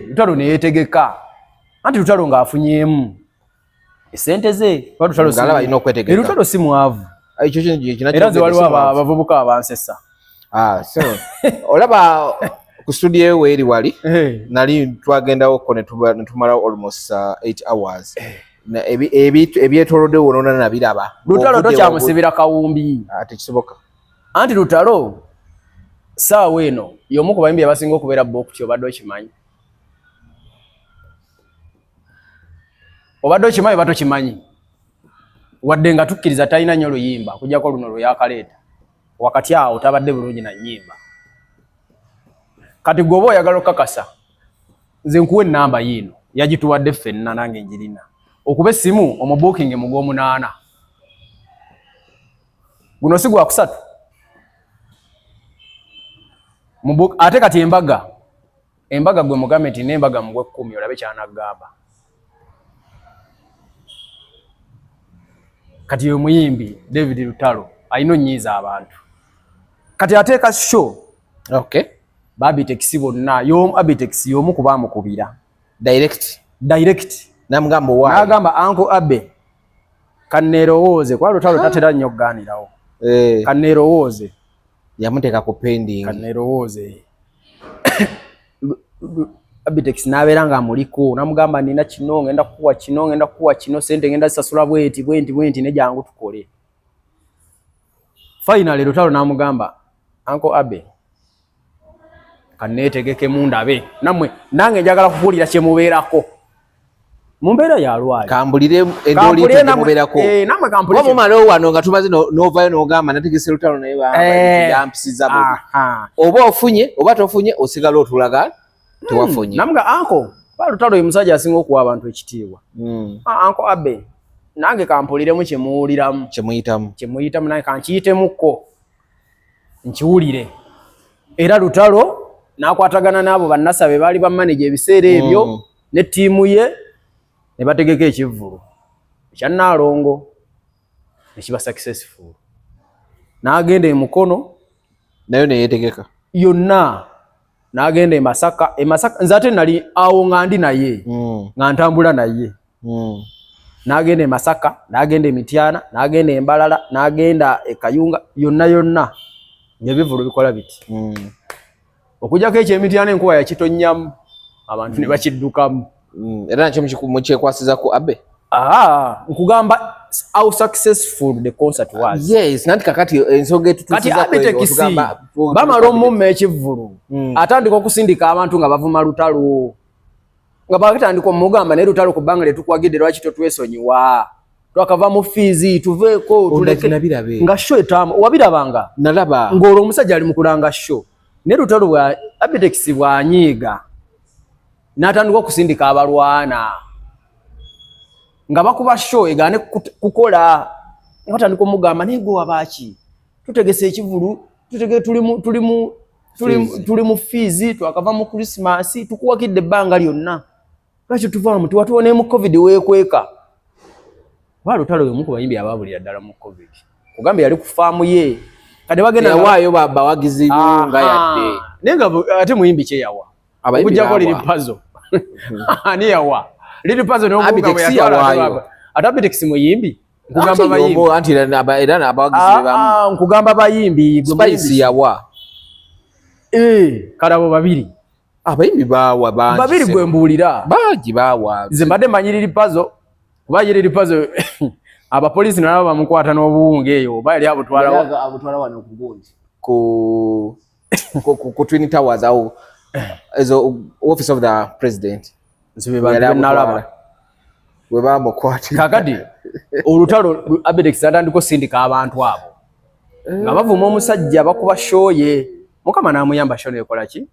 Lutalo neyetegeka anti Lutalo ng'afunyemu esente ze Lutalo si mwavu era nze waliwo abavubuka abansesa
olaba ku studio weeri wali nali twagendawoko ne tumala almost 8 hours ebyetoloddewo nona nabiraba
Lutalo tokyamusibira kawumbi
tekisoboka
anti Lutalo saawa eno y'omu ku bayimbi abasinga okubeera bokutyo obadde okimanyi bato kimanyi wadde nga tukkiriza talina nnyo luyimba kujjako luno lwe yakaleeta wakati awo tabadde bulungi na nnyimba kati gwoba oyagala okukakasa nze nkuwa ennamba yiino yagituwadde ffenna nange njirina okuba essimu omubookinge mu gw'omunaana guno si gwa kusatu ate kati embaga gwe mugambe nti n'embaga mu gwe 10 olabe kyanagamba kati yo muyimbi David Lutalo alina onnyiza abantu kati ateeka show
okay
Abitex bonna Abitex y'omu ku baamukubira direct
namugamba wa
n'agamba Uncle Abe kanneerowooze kwa Lutalo tatera nnyo kugaanirawo kanneerowooze
yamuteeka ku pending
kanneerowooze Abitex n'abeera nga amuliko namugamba nina kino ngenda kukuwa kino sente ngenda zisasula bwenti ne jangu tukole finally Lutalo n'amugamba Uncle Abe kanneetegeke mundabe namwe nange njagala kukuulira kye mubeerako mu mbeera yalwali
kambulire endoli temubeerako
namwe kambulire
wamumalawo wano nga tumaze n'ovaayo n'ogamba nategese Lutalo naye bampisiza oba ofunye oba tofunye osigala otulaga tewafunye
namuga Uncle Lutalo ye musajja asinga okuwa abantu ekitiibwa Uncle Abe nange kampuliremu kye muwuliramu kyemuyitamu nange kankiyitemuko nkiwulire era Lutalo n'akwatagana n'abo bannasabe baali bamanager ebiseera ebyo ne ttiimu ye ne bategeka ekivvulu ekya Nnaalongo ne kiba successful n'agenda e Mukono
nayo ne yeetegeka
yonna n'agenda e Masaka nze ate nali awo nga ndi naye nga ntambula naye n'agenda e Masaka n'agenda e Mityana n'agenda e Mbalala n'agenda e Kayunga yonna ng'ebivvulu bikola biti okujjako ekyo Mityana enkuba yakitonnyamu abantu ne bakiddukamu
era nakyo mukyekwasiza ku Abe
nkugamba how successful the concert was
yes nanti kakati ensonga etutusiza
bamala omumma ekivvulu atandika okusindika abantu nga bavuma Lutalo nga bakatandika omugamba naye Lutalo ku bbanga lyetukwagidde lwaki totwesonyiwa twakava mu fiizi tuveeko tuleke nga show etamu wabirabanga
nalaba
ng'olwo omusajja ali mu kulanga show ne Lutalo bwa Abitex bwanyiiga n'atandika okusindika abalwana nga bakuba show egaane kukola batandika omugamba naye gwe wabaaki tutegese ekivulu tuli mu fiizi twakava mu Christmas tukuwakidde ebbanga lyonna lwaki tuvaamu tiwatuwone mu COVID weekweka Lutalo y'omu ku bayimbi abaabulira ddala mu COVID kugamba yali ku faamu ye kade bagenda
yawaayo bawagizi nga yadde
naye nga ate muyimbi kye yawa okujjako liri puzzle ani yawa liri puzzle n'omubuga bwe yatwala ate Abitex muyimbi nkugamba bayimbi
anti era n'abawagizi bamu
nkugamba bayimbi
Spice yawa
kalabo babiri
abayimbi baawa bangi
babiri gwe mbuulira
baagi baawa
nze mbadde manyi liri puzzle kuba liri puzzle abapoliisi nalaba bamukwata n'obuwunga eyo oba yali abutwala wano ku Gonji
ku Twin Towers awo ezo office of the president
nalaba
we bamukwata
kakati Olutalo Abitex atandika osindika abantu abo nga bavuma omusajja bakuba show ye Mukama n'amuyamba show nekola ki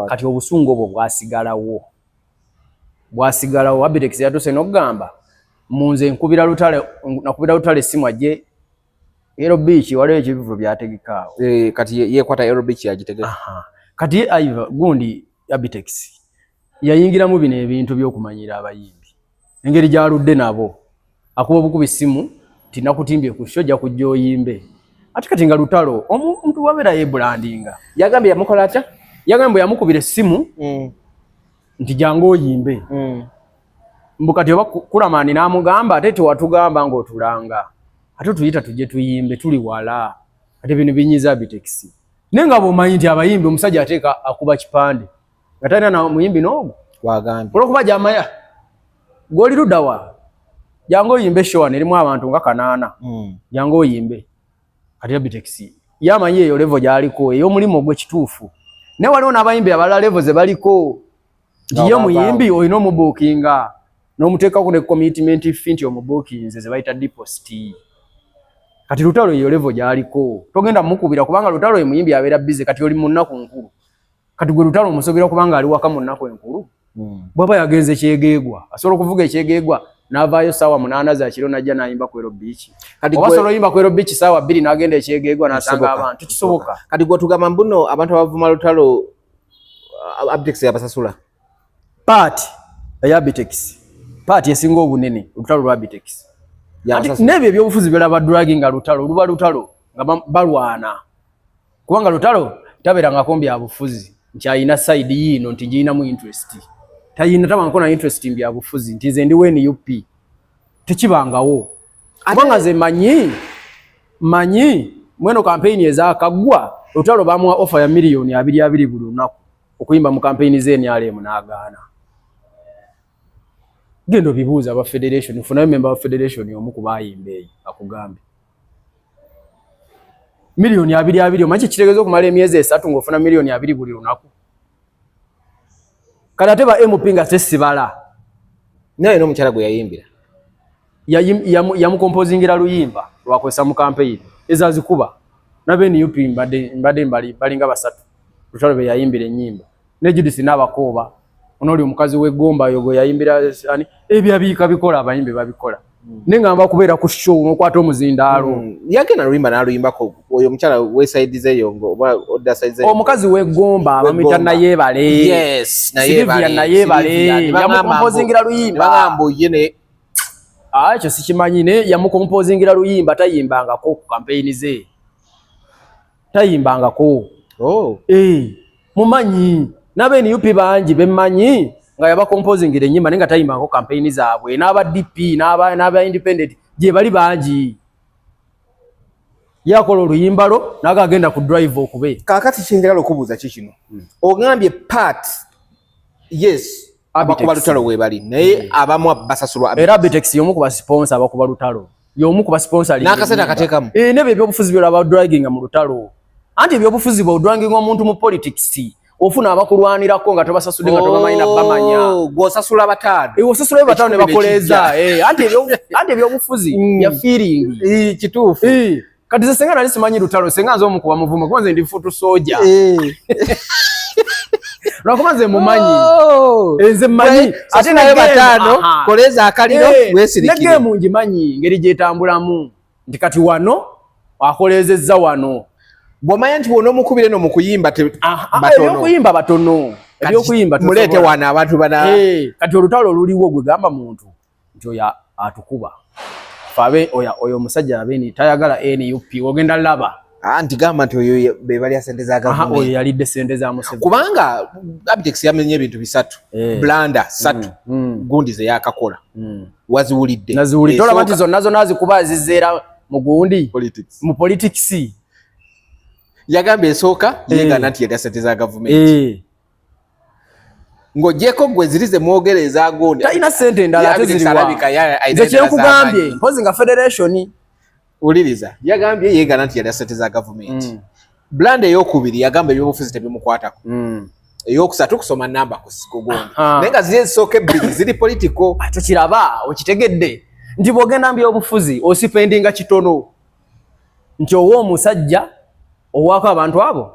kati obusungu obwo bwasigalawo Abitex yatuse n'okugamba munze nakubira Lutalo essimu ajje Aero Beach waliwo ekivivu byategekaawo
kati yekwata Aero Beach yagitegeka
kati aiva gundi Abitex yayingiramu bino ebintu by'okumanyira abayimbi engeri gyaludde nabo akuba obukuba essimu tinakutimbye ku show jja kujja oyimbe ate kati nga Lutalo omuntu wabeera yebrandinga
yagambye yamukola atya
yagambye yamukubira essimu nti jangu oyimbe mbukati oba Kulamani n'amugamba ate tewatugamba ng'otulanga ate tuyita tujje tuyimbe tuli wala ate bino binyiza Abitex naye nga bw'omanyi nti abayimbi omusajja ateeka akuba kipande nga talina na muyimbi n'ogwo
wagambye
olw'okuba gy'amanya gw'oli ludda wa jangu oyimbe show wano erimu abantu nga 8 jangu oyimbe kati Abitex yamanyi eyo level gy'aliko ey'omulimu ogw'ekituufu naye waliwo n'abayimbi abalala level ze baliko nti ye muyimbi olina omubuukinga n'omuteekako ne commitment fee nti omubuukinze ze bayita deposit kati Lutalo eyo level gy'aliko togenda mukubira kubanga Lutalo ye muyimbi abeera busy kati oli mu nnaku nkulu kati gwe Lutalo musobola kubanga ali waka mu nnaku enkulu bw'aba yagenze kyegeegwa asobola okuvuga ekyegeegwa navaayo sawa 8 za kiro najja nayimba ku Ero Beach.
Kati
Obasobola oyimba ku Ero Beach sawa 2 nagenda ekyegegwa nasanga abantu kisoboka.
Kati gwe tugamba mbuno abantu abavuma lutalo Abitex yabasasula.
Part ya Abitex. Part esinga obunene lutalo lwa Abitex. Nebyo ebyobufuzi byalaba drug nga lutalo luba lutalo nga balwana. Kubanga lutalo tabera nga kombi abufuzi. Nkyayina side yino nti jina mu interest. Tayina tabanko na interest mbi abufuzi nti ze ndi weni UP. Tekibangawo. Kubanga ze manyi mweno campaign ezakagwa lutalo bamuwa offer ya milioni 2 buli lunaku okuyimba mu campaign ze NRM n'agaana. Gendo bibuuza aba federation funa member wa federation yomu kubayimbe akugambe. Milioni 2 omanyi kitegezo kumala emyezi 3 ngofuna milioni 2 buli lunaku. Kada teba MP nga tesibala.
Naye no mchala gwe yayimbira.
Ya composingira luyimba lwakwesa mu campaign. Ezazikuba. Nabeni UP mbade balinga basatu. Lutalo be yayimbira ennyimba. Ne Judith n'abakoba. Onoli omukazi w'eggomba yogo yayimbira ani ebyabika bikola abayimbe babikola. Nengamba kubeera ku show okwata omuzindaalo.
Yagena luyimba n'aluyimba ko oyo mchala we side ze yongo oba other side ze.
Omukazi w'eggomba bamita naye bale.
Yes, naye
bale. Ya composingira luyimba.
Bagambo yene.
Ekyo sikimanyine ya composingira luyimba tayimbangako ku campaign ze. Tayimbangako. Mumanyi nabeni UP banji bemanyi nga yaba composingira ennyimba nenga tayimbangako campaign zaabwe n'aba DP n'aba independent je bali banji. Yakola oluyimbalo naga agenda ku drive okube.
Kakati kinjagala okubuuza kikino. Ogambye part yes abakuba lutalo we bali naye abamu basasulwa
era Abitex yomu kuba sponsor abakuba lutalo yomu kuba sponsor
nakaseta katekamu
nebe ebyobufuzi byolaba dragging mu lutalo anti ebyobufuzi bwo dragging omuntu mu politics ofuna abakulwanirako nga tobasasudde nga tobamayina bamanya
gwosasula batano
osasula batano ne bakoleza anti ebyobufuzi ya feeling
kituufu
kati ze senga nali simanyi lutalo senga nzo omukuba muvumo kwanze ndi futu soja Lwakomaze mumanyi. Enze manyi.
Ate nayo batano koleza akaliro wesirikire.
Nege mungi manyi ngeri jetambulamu. Ndi kati wano akolezezza wano.
Bwamanya nti wono mukubire no mukuyimba
batono. Ebyo batono. Ebyo kuyimba
mulete wana abantu bana.
Kati olutalo luliwo gwe gamba muntu. Njo ya atukuba. Fabe oyo musajja abeni tayagala NUP ogenda laba.
Anti gamba nti oyo bebali asente za government.
Oyo yalidde sente za Museveni.
Kubanga Abitex yamenye ebintu bisatu. Blanda 3 gundi ze yakakola. Waziwulidde.
Naziwulidde. Tola banti nazo nazikuba zizera mu gundi.
Politics.
Mu politics.
Yagambe esooka yenga nati yali asente za government. Ngojeko gwe zirize mwogereza gundi.
Talina sente ndala teziriwa. Nze kyenkugambye mpozi nga federation.
Uliriza yagambye yegana nti yali asente za government. Blanda eyokubiri yagamba ebyobufuzi tebimukwatako. Eyokusatu kusoma namba kusikugondi. Nenga ziri soke bili ziri political.
Tukiraba okitegedde. Nti bwogenda mbye obufuzi osipendinga kitono. Nti owo omusajja owaka abantu abo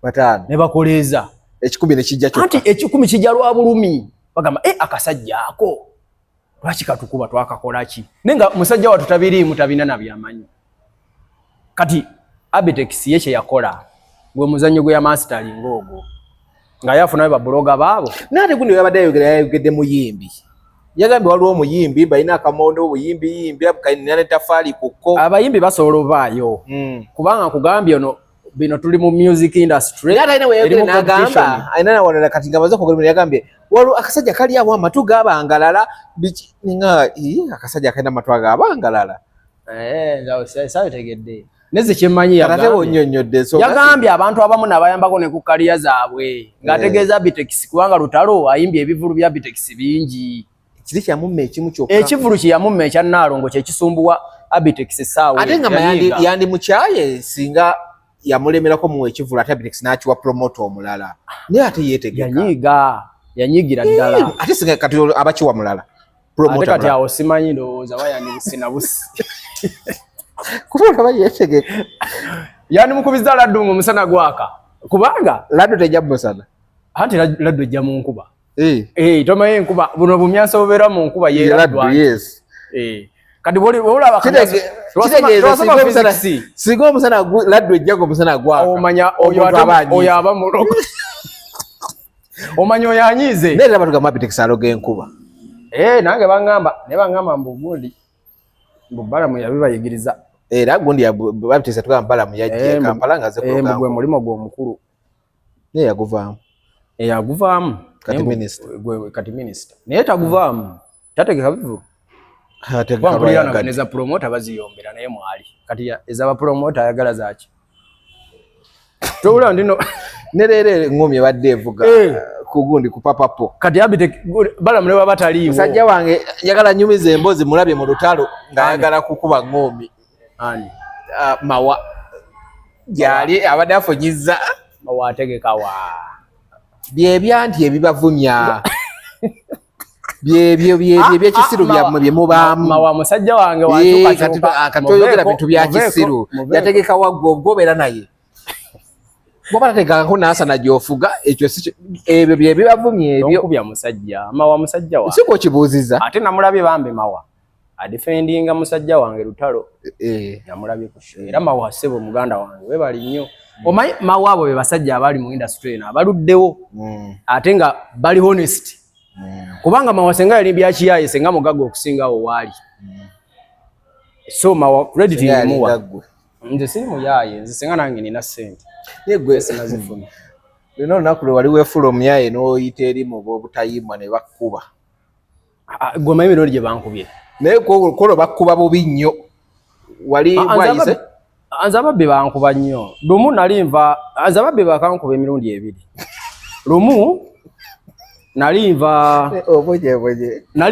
batano
ne bakoleza.
Ekikumi ne kijja kyokka.
Anti ekikumi kijja lwa bulumi. Bagamba akasajja ako. Lwaki katukuba twakakola ki? Nenga musajja watu tabiri mutabina na byamanyi. Kati Abitex yeche yakola. Gwe muzanyo gwe ya mastering ngogo. Nga yafuna ba bloga babo.
Nate gundi yabadde yogedde muyimbi. Yagambe waliwo muyimbi balina akamondo obuyimbi abukayinira tafali kuko.
Abayimbi basolo bayo. Kubanga kugambye ono bino tuli mu music industry.
Yata ina wewe nagamba aina wana kati ngabazo kugambye yagambye walu akasajja kali abo amatu gabangalala ninga akasajja kaenda matu gabangalala
ngawo sai tegedde neze kyemanyi
yagambye
yagambye abantu abamu nabayambako ne ku kaliya zaabwe ngategeeza Abitex kubanga lutalo ayimbye ebivulu bya Abitex bingi
kiri kya mumme ekimu kyokka
ekivulu kya mumme ekya Nalongo kye kisumbuwa Abitex saawe
ate nga yandi mukyaye singa yamulemerako mu ekivulu ate Abitex n'akiwa promoter omulala naye ate yeetegeka yanyigira ddala ate singa kati abakiwa mulala promoter
ate kati awo simanyi ndowooza bayandi busina busi
kubanga bayeetegeka
yani mukubiza laddu omusana gwaka kubanga
laddu tejja musana
anti laddu ejja mu nkuba tomaye enkuba buno bumyansa obeera mu nkuba
laddu yes
kati olaba
singa omusana laddu ejjago omusana gwaka
omanya oyo aba muloko omanya oyo anyize
naye era batugamba apite kisalo g'enkuba
nange bangamba mbugundi mbubalamu yabibayigiriza
era gundi babitesa tugamba balamu yajja Kampala nga ze
program gwe mulimo gw'omukulu
naye yaguvaamu
kati minisita naye taguvaamu tategeka bivulu neza promota baziyombera naye mwali kati ezaba promota ayagala zaki towula ndino
nerere ngomi ebadde evuga kugundi kupapapo
kati abite bala mule bataliwo
musajja wange yagala nyumize embozi mulabye mu lutalo ngayagala kukuba ngomi
ani
mawa yali abadde afunyiza
mawa ategeka wa
byebyanti ebibavumya byekisiru byammwe bye mubaamu
mawa musajja wange
akatoyogera bintu bya kisiru yategeka waggwo gobeera naye bw'oba tategekako n'asana gy'ofuga ekyo ebyo bye bibavumya ebyo
okubya musajja mawa musajja wange
si kwokibuuziza
ate namulabye bambi mawa adifendinga musajja wange lutalo namulabye ku show era mawa sebo muganda wange we bali nnyo omanyi mawa abo be basajja abali mu industry eno abaluddewo ate nga bali honest kubanga mawa senga yali byakiyaye senga mugaga okusingawo waali so mawa credit muwa nze siri muyaye nze senga nange nina ssente
yegwe sinazifuna lino olunaku lwe wali weefula omuyaye n'oyita eri mu bw'obutayimwa ne bakkuba
gwe omanyi bino gye bankubye
naye kolo bakkuba bubi nnyo wali bwayise
nze ababbi bankuba nnyo lumu nali nva nze ababbi bakankuba emirundi ebiri lumu nali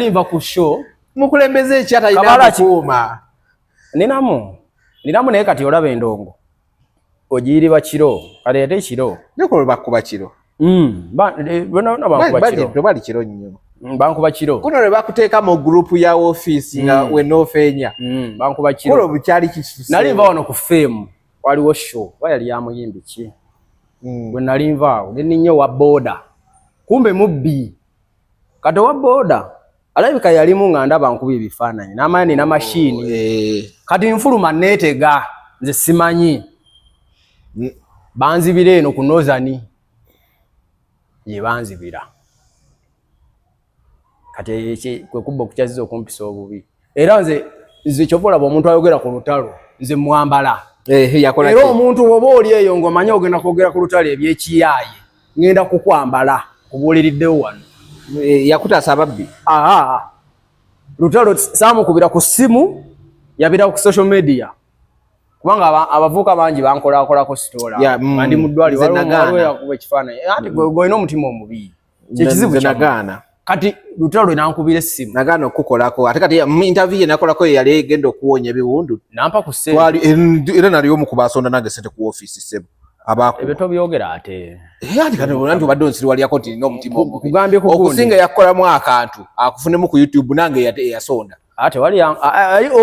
nva ku show
mukulembeze ekyatalina kuuma
ninamu naye kati olaba endongo ogiyiri bakiro kaleete kiro
nekolo bakkuba kiro bali kiro nnyo
bankuba kiro
kuno lwe bakuteeka mu gurupu ya ofiisi nga wenofeenya
bankuba kiro
kolo bukyali kisuse
nali nva wano ku femu waliwo show yali ya muyimbi ki bwe nali nva awo neninnyo wa boda kumbe mubbi kati owa boda alabika yalimu nga ndaba nkuba ebifaananyi n'amanya nina mashini kati nfuluma neetega nze simanyi banzibira eno ku nozani ye banzibira kati kwe kubba okukyaziza okumpisa obubi era nze kyova olaba omuntu ayogera ku lutalo nze mwambala era omuntu bw'oba oli eyo ng'omanya ogenda kwogera ku lutalo ebyekiyaaye ngenda kukwambala kubuuliriddewo wano
yakutaasa ababbi
lutalo saamukubira ku ssimu yabira ku social media kubanga abavuka bangi bankolakolako sitoola andi mu ddwaliro waliwo yakuba ekifaananyi anti gwolina omutima omubi kyekizibu
nagaana
kati lutalo lwe nankubira essimu
nagaana okukolako ate kati mu interview ye nakolako yali egenda okuwonya ebiwundu
nampa ku ssente
era naliwo mu kubasonda nange sente ku ofiisi ssebo
ebyo tobyogera ate
anti kati obadde onsiriwalyako nti nina omutima
omubi
okusinga yakolamu akantu akufunemu ku YouTube nange eyasonda
ate wali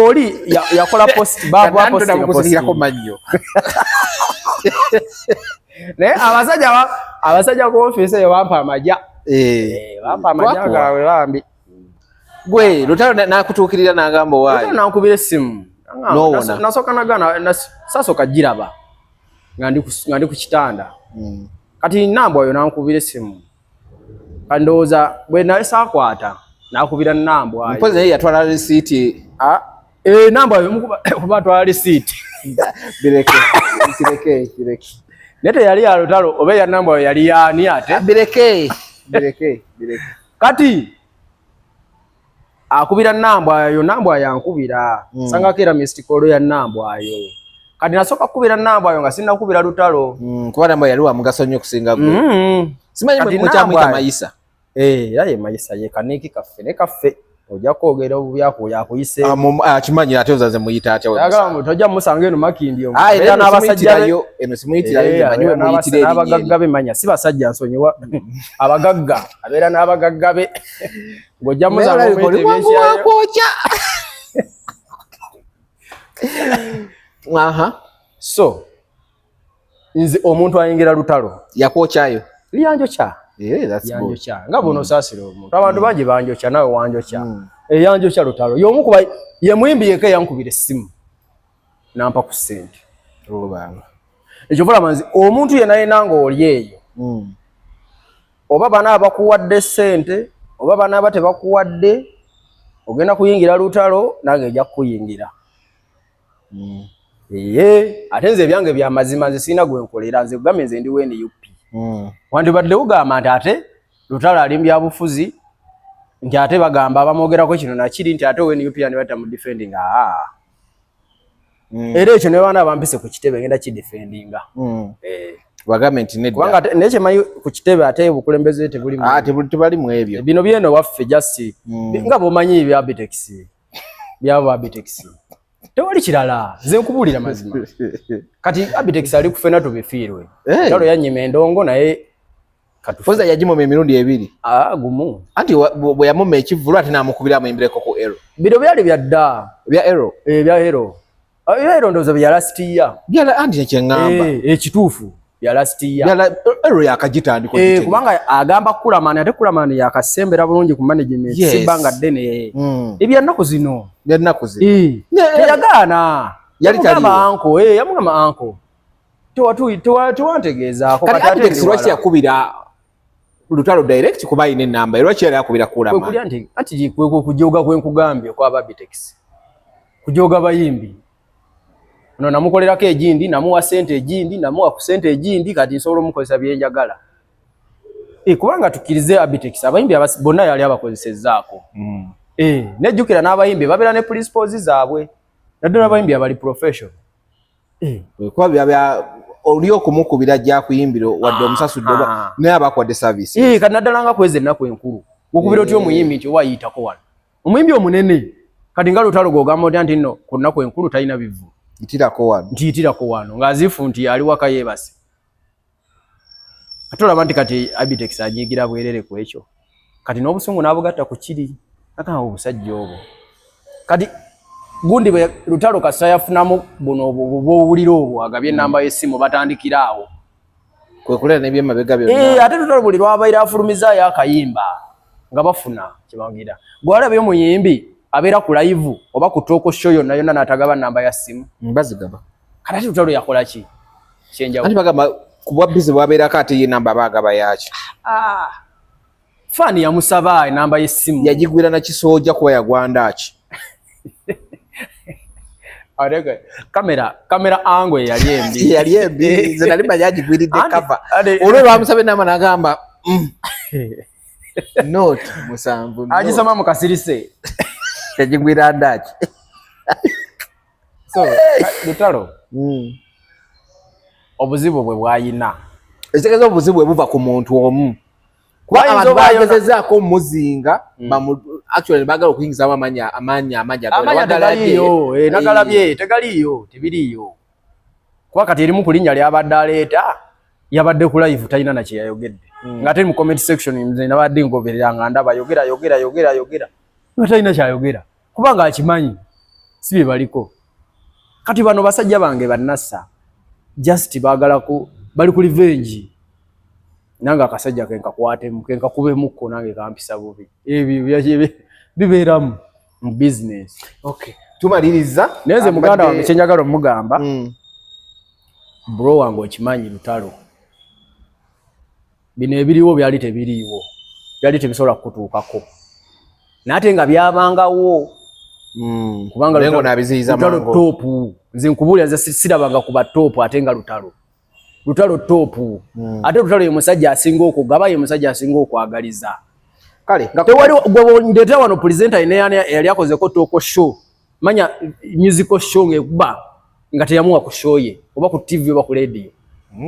oli yakola post
bakusikirako mannyo
naye abasajja ku ofiisi eyo bampa amajja bampa amajja gaabwe bambi
gwe lutalo nakutuukirira n'agamba owaayo
nankubira essimu nasooka nagana sasooka giraba nga ndi ku kitanda kati namba oyo nankubira essimu kandowooza bwe nali saakwata nakubira namba ayo
mpozi naye yatwala risiiti
namba oyo kuba atwala risiiti
bireke
naye teyali ya lutalo oba eya namba oyo yali yaani ate
bireke
kati akubira namba ayo yankubira sangako era mistikolo ya namba ayo kati nasooka kukubira namba ayo nga sinnakubira lutalo
kuba namba yali wa mugaso nnyo okusinga gwe simanyi mukyamuyita mayisa
yaye mayisa ye kaniki kaffe ne kaffe ojja kwogera obubyako yakuyise
akimanyi ate ozaze muyita atya
tojja musanga eno makindi
era n'abasajjayo eno simuyitirayo manyi we muyitira erinnya
n'abagagga be manya si basajja nsonyiwa abagagga abeera n'abagagga be ng'ojja musanga omuyita
ebyekyayo
so nze omuntu ayingira lutalo
yakwokyayo
liyanjokya nga buno osaasira omuntu abantu bangi banjokya nawe wanjokya eyanjo kya Lutalo y'omu kuba ye muyimbi yeke yankubira essimu nampa ku ssente
olubanga
ekyo bulama nzi omuntu yenna nga oli eyo oba bana abakuwadde ssente oba bana aba tebakuwadde ogenda kuyingira Lutalo nange ejja kukuyingira ate nze ebyange bya mazima nze sirina gwe nkolera nze kugambye nze ndi weni UP wandibadde ugamba nti ate Lutalo ali mbyabufuzi nti ate bagamba abamwogerako kino nakiri nti ate weni UP ani bata mu defending era ekyo ne baana bampise ku kitebe ngenda ki defendinga
bagambe nti nedda
kubanga nekye mayi ku kitebe ate obukulembeze tebuli
tebali mu ebyo
bino byeno waffe just nga bomanyi bya Abitex byabo Abitex tewali kirala nze nkubulira mazima kati Abitex ali kufena tubifiirwe Lutalo yanyima endongo naye
katufoza yajimo emirundi ebiri
gumu
anti bwe yamuma ekivulu ate namukubira amuyimbireko ku ero
bino byali byadda
bya ero
bya ero ero ndozo bya last year
byala anti ekyengamba
ekituufu bya last year
byala ero yakagitandiko
kubanga agamba Kulamani ate Kulamani yakasembera bulungi ku management sibanga dene ebya nnaku zino yagaana
yali
anko yamugamba anko tewantegeezaako
kati Abitex lwaki yakubira Lutalo direct kuba ine namba lwaki yali yakubira Kulamani
anti kujoga kwenkugambye kwaba Abitex kujoga bayimbi no namukolerako egindi namuwa sente egindi namuwa ku sente egindi kati nsobola omukozesa byenjagala kubanga tukirize Abitex abayimbi bonna yali abakozesezzaako nejjukira n'abayimbi babeera ne principles zaabwe naddala abayimbi abali professional
kuba bya oli okumukubira ajja kuyimbira wadde omusasudde naye abakwadde service
kati naddala nga kwezi ennaku enkulu okubira otyo omuyimbi nti wayitako wano omuyimbi omunene kati nga Lutalo gogamba nti nno ku nnaku enkulu talina bivu ntiyitirako wano ng'azifu nti ali waka yeebase ate olaba nti kati Abitex anyiigira bwerere ku ekyo kati n'obusungu n'abugatta ku kiri akanga obusajja obwo kati gundi bwe Lutalo kasita yafunamu buno obw'obuliro obwo agabye ennamba y'essimu batandikira awo
kwekulera n'ebyemabega byonna
ate Lutalo buli lwabaire afulumizaayo akayimba nga bafuna kyebagira gwalabye omuyimbi abeera ku live oba ku talk show yonna yonna n'atagaba nnamba ya ssimu
bazigaba
kati ate Lutalo yakola ki kyenjawulo
ati bagamba kubwa bizi bwabeerako ate ye namba baagaba yaki
fani yamusaba enamba y'essimu
yagigwira na kisooja kuba yagwandaki
kamera ango
yali embi nze nali manya agigwiridde kava olwo lwamusaba enamba n'agamba not musanvu
agisoma mu kasirise
yagigwira ndaki
so Lutalo obuzibu bwe bwayina
ekitegeeza obuzibu bwe buva ku muntu omu kuba abantu bagezezaako omuzinga actually baagala okuyingizamu amaanyi
nagalabye tegaliiyo tebiriiyo kuba kati erimu ku linnya lyabadde aleeta yabadde ku live talina nakye yayogedde ng'ate mu comment section nze nabadde ngoberera nga ndaba yogera nga talina kyayogera kuba ng'akimanyi si bye baliko kati bano basajja bange bannassa just baagala bali ku revenge nange akasajja kenkakwatemu kenkakubemukko nange kampisa bubi ebyo bibeeramu mu business
tumaliriza
naye nze muganda wange kyenjagala omugamba bro wange okimanyi Lutalo bino ebiriwo byali tebiriiwo byali tebisobola kukutuukako naate nga byabangawo kubanga Lutalo topu nze nkubuulira nze sirabanga kuba topu ate nga Lutalo topu ate Lutalo ye musajja asinga okugaba ye musajja asinga okwagaliza
kale
tewali gwe ndeeta wano presenter yali akozeko toko show manya musical show ngekuba nga teyamuwa ku show ye oba ku TV oba ku radio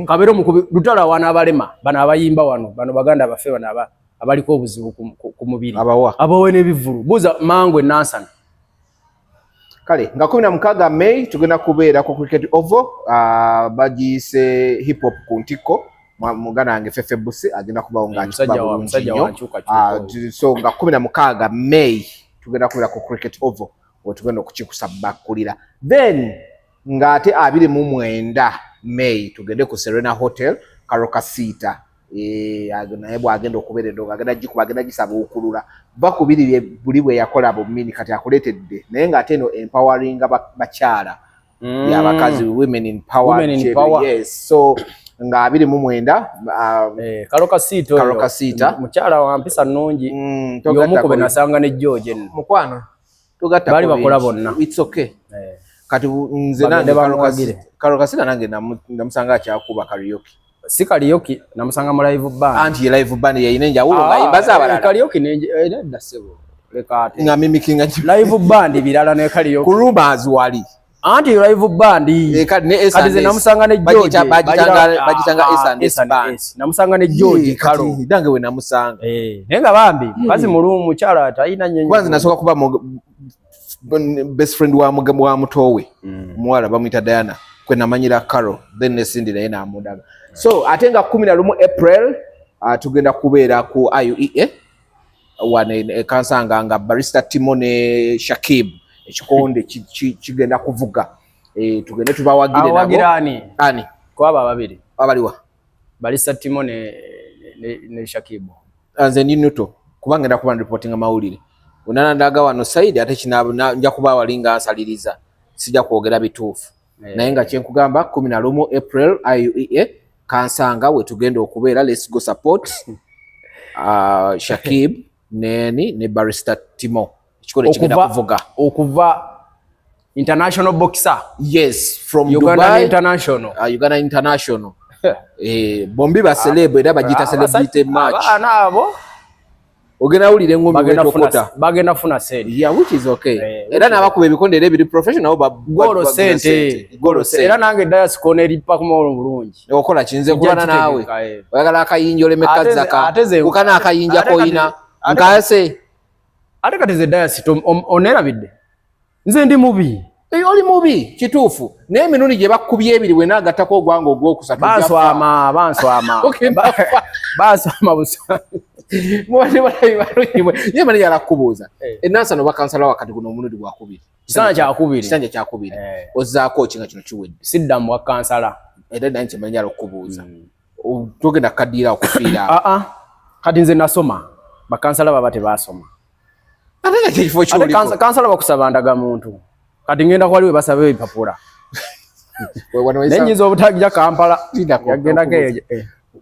kabero mukubi Lutalo awana abalema bana abayimba wano bano baganda abafe bana abaliko obuzibu ku mubiri abawe n'ebivulu buza mangwe nansana
kale nga 16 May tugenda kubeera ku Cricket Oval bagise hip hop ku ntiko muganda wange Fefe Busi agenda kubawo nga so nga 16 May tugenda kubeera ku Cricket Oval tugenda okukikusabakulira then nga ate 29 May tugende ku Serena Hotel Karoka Sita naye bwagenda okubeera endongo agenda gikuba agenda gisaba okulula bakubirire buli bwe yakola bomini kati akuleetedde naye ng'ate eno empowering bakyala y'abakazi women in power, yes so nga 29
Karokasiita mukyala wa mpisa nnungi y'omu ku be nasanga ne George
mukwano tugatta
bali bakola bonna
it's okay kati nze nange Karokasiita nange namusanga akyakuba karaoke
si karaoke namusanga mu live band
anti ye live band yayina enjawulo ng'ayimbaza abalala
karaoke nedda ssebo leka ate
nga mimikinga
live band birala ne karaoke
ku rumors wali
anti live band kati ze namusanga ne George
bagitanga S&S
namusanga ne George kalo
dange we namusanga
naye nga bambi kazi mulumu mukyala talina nyenye
kwanza nasooka kuba best friend wa mutowe muwala bamuyita Diana kwe namanyira Carol then nesindi naye namudaga so ate nga 11 April tugenda kubeera ku IUEA wane Kansanga nga Barrister Timone Shakib ekikonde kigenda kuvuga tugende tubawagire nabo
awagirani
ani
kwaba babiri
abaliwa
Barrister Timone ne Shakib
anze ndi nuto kubanga nda kuba reporting amawulire unana ndaga wano Saidi ate kinaba nja kuba walinga asaliriza sija kwogera bituufu naye nga kyenkugamba 11 April IUEA Kansanga we tugenda okubeera let's go support Shakib ne Barrister Timo chikole kigenda kuvuga
okuva international boxer
yes from
Uganda
Dubai
international
Uganda international bombi ba celebrate era bagita celebrate match
abo
ogena ulire ngombe wetokota
bagenda funa seri
yeah which is okay era nabakuba ebikondere ebiri professional ba
golo sente era nange dias corner ipa kumolo bulungi
okola kinze kulana nawe oyagala akayinjo lemekaza ka ukana akayinja koina nkase
ate kati ze dias onera bidde nze ndi mubi
oli mubi kituufu naye emirundi gye bakubye ebiri we nagatako ogwanga ogwokusatu
banswama banswama busa
mwane balayibaluyimwe ye mani yalakubuuza enansa no bakansala wakati guno omulundi gwakubiri kisanja kyakubiri ozzaako kinga kino kiwedde
sidda mu bakansala
era naye kimanyi yalakubuuza togenda kukaddiira okufiira
kati nze nasoma bakansala baba tebasoma
ate nga kyekifo kyoliko
kansala bakusaba ndagamuntu kati ngenda kwaliwe basaba ebipapula nenyinza obutagija Kampala yagendako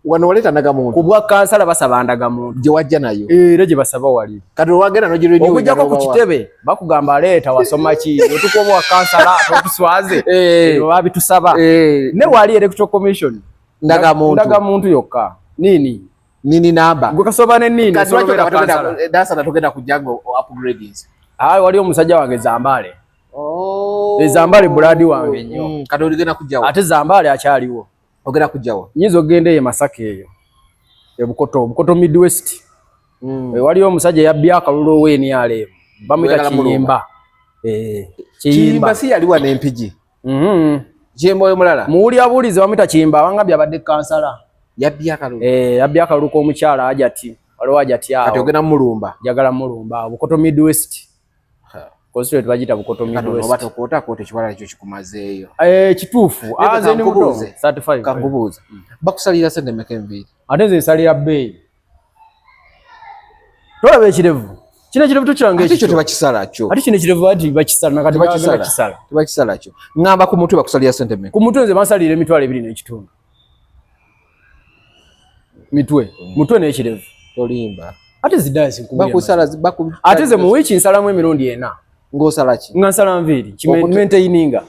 wano waleta ndagamuntu
kubwa kansala basaba ndagamuntu
gye wajja nayo
era gye basaba wali
kati wagenda nogirenew
okujjako ku kitebe bakugamba leeta wasoma ki otukoba wa kansala okuswaze babitusaba ne wali electoral commission ndagamuntu yokka nini namba gwe kasoba ne nini solobera kansala
dasa natogenda kujango upgrades
wali omusajja wange Zambale Zambale buladi wange nnyo
kati oligenda kujjawo
ate Zambale akyaliwo
ogenda kujjawo
nyinza ogende ye Masaka eyo Bukoto Midwest waliwo omusajja yabbye akalulu weni ale bamuyita Kiyimba
si yaliwa n'empigi Jembo mulala
muuli abuulize bamuyita Kiyimba abangambye abadde kansala
yabbye akalulu
yabbye akalulu k'omukyala ajati waliwo ajati awo
kati ogenda mulumba
jagala mulumba Bukoto Midwest constituent bagita Bukoto Midwest
obato kota kote kiwala ekyo kikumazeeyo
kituufu aze ni muto 35
kankubuuza bakusalira sente meka enviiri
ate nze nsalira bbeeyi tolaba ekirevu kino ekirevu tukiranga
ekyo tebakisala kyo
ate kino ekirevu ati bakisala nakati
tebakisala kyo ngamba ku mutwe bakusalira sente meka
ku mutwe nze bansalira emitwalo 2.5 mutwe n'ekirevu
tolimba
ate zidayasi
bakusala
ate ze mu wiiki nsalamu emirundi 4
ng'osala ki
nga nsala nviiri kimaintaininga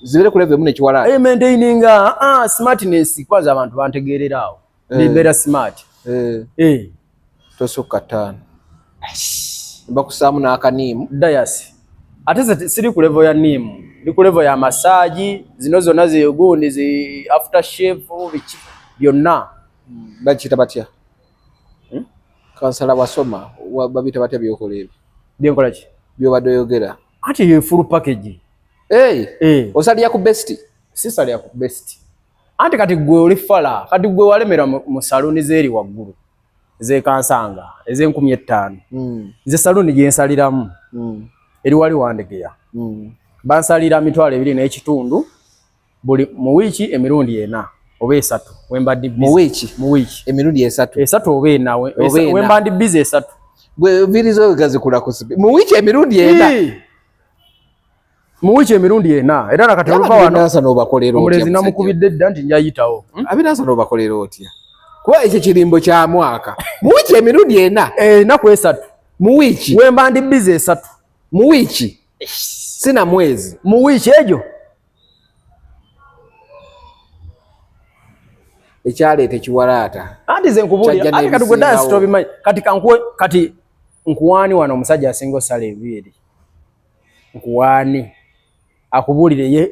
zibere ku level mu nekiwala
maintaininga smartness kwanza abantu bantegeerera awo nimbeera smart
tosukka 5 bakusaamu n'akaniimu
dayasi ate siri ku level ya niimu ndi ku level ya massage zino zonna zegundi zi after shave biki byonna
bakiyita batya kansala wasoma babita batya byokola ebyo
byenkola ki
byobadde oyogera
ati ye full package
osalira ku best
sisalira ku best anti kati gwe oli fala kati gwe walemera mu saluni zeri waggulu ze Kansanga eze 1500 ze saluni gye nsaliramu eri wali wandegeya bansalira mitwalo 2.5 buli mu wiiki emirundi 4 oba 3 wembadde
busy
mu week
emirundi 3
oba 4 wembadde busy 3
bwe virizo gazikula ku sibi mu week emirundi 4
mu week emirundi 4 era nakati oluva wano
nasa no bakolero
omulezi namukubidde dda nti njayitawo
abinasa no bakolero otya kuba ekyo kirimbo kya mwaka mu week emirundi 4
naku 3
mu week
wembadde busy 3
mu week sina mwezi
mu week ejo
ekyaleeta kiwalaata
anti ze nkubulira ate kati gwe dance tobimanyi kati nkuwaani wano omusajja asinga osala enviiri nkuwaani akubulire ye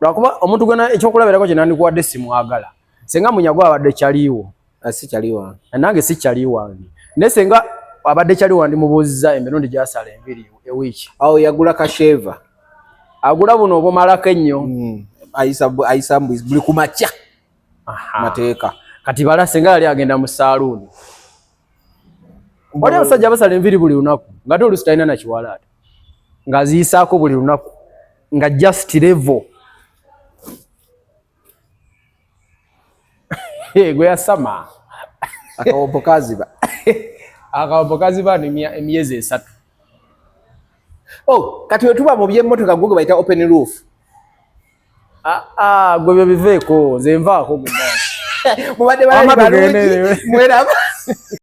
lwakuba omuntu gwena ekyokulabirako kye nandikuwadde simwagala senga munyago abadde kyaliiwo
si kyaliiwo
nange si kyaliiwo naye senga abadde kyaliiwo ndimubuuziza emirundi gyasala enviiri ewiiki
awo yagula kasheva
agula buno obumalako ennyo
ayisa buli kumakya mateeka
kati bala senga yali agenda mu saaluuni wali abasajja basala enviiri buli lunaku nga te oluusi talina nakiwalaata ng'aziyisaako buli lunaku nga just level gwe yasama
akawompo kaziba
akawompo kaziba emyezi 3
kati wetuba mu byemmotoka gwe bayita open roof
gwe byo biveeko nze nvaako
mubadde bali mwera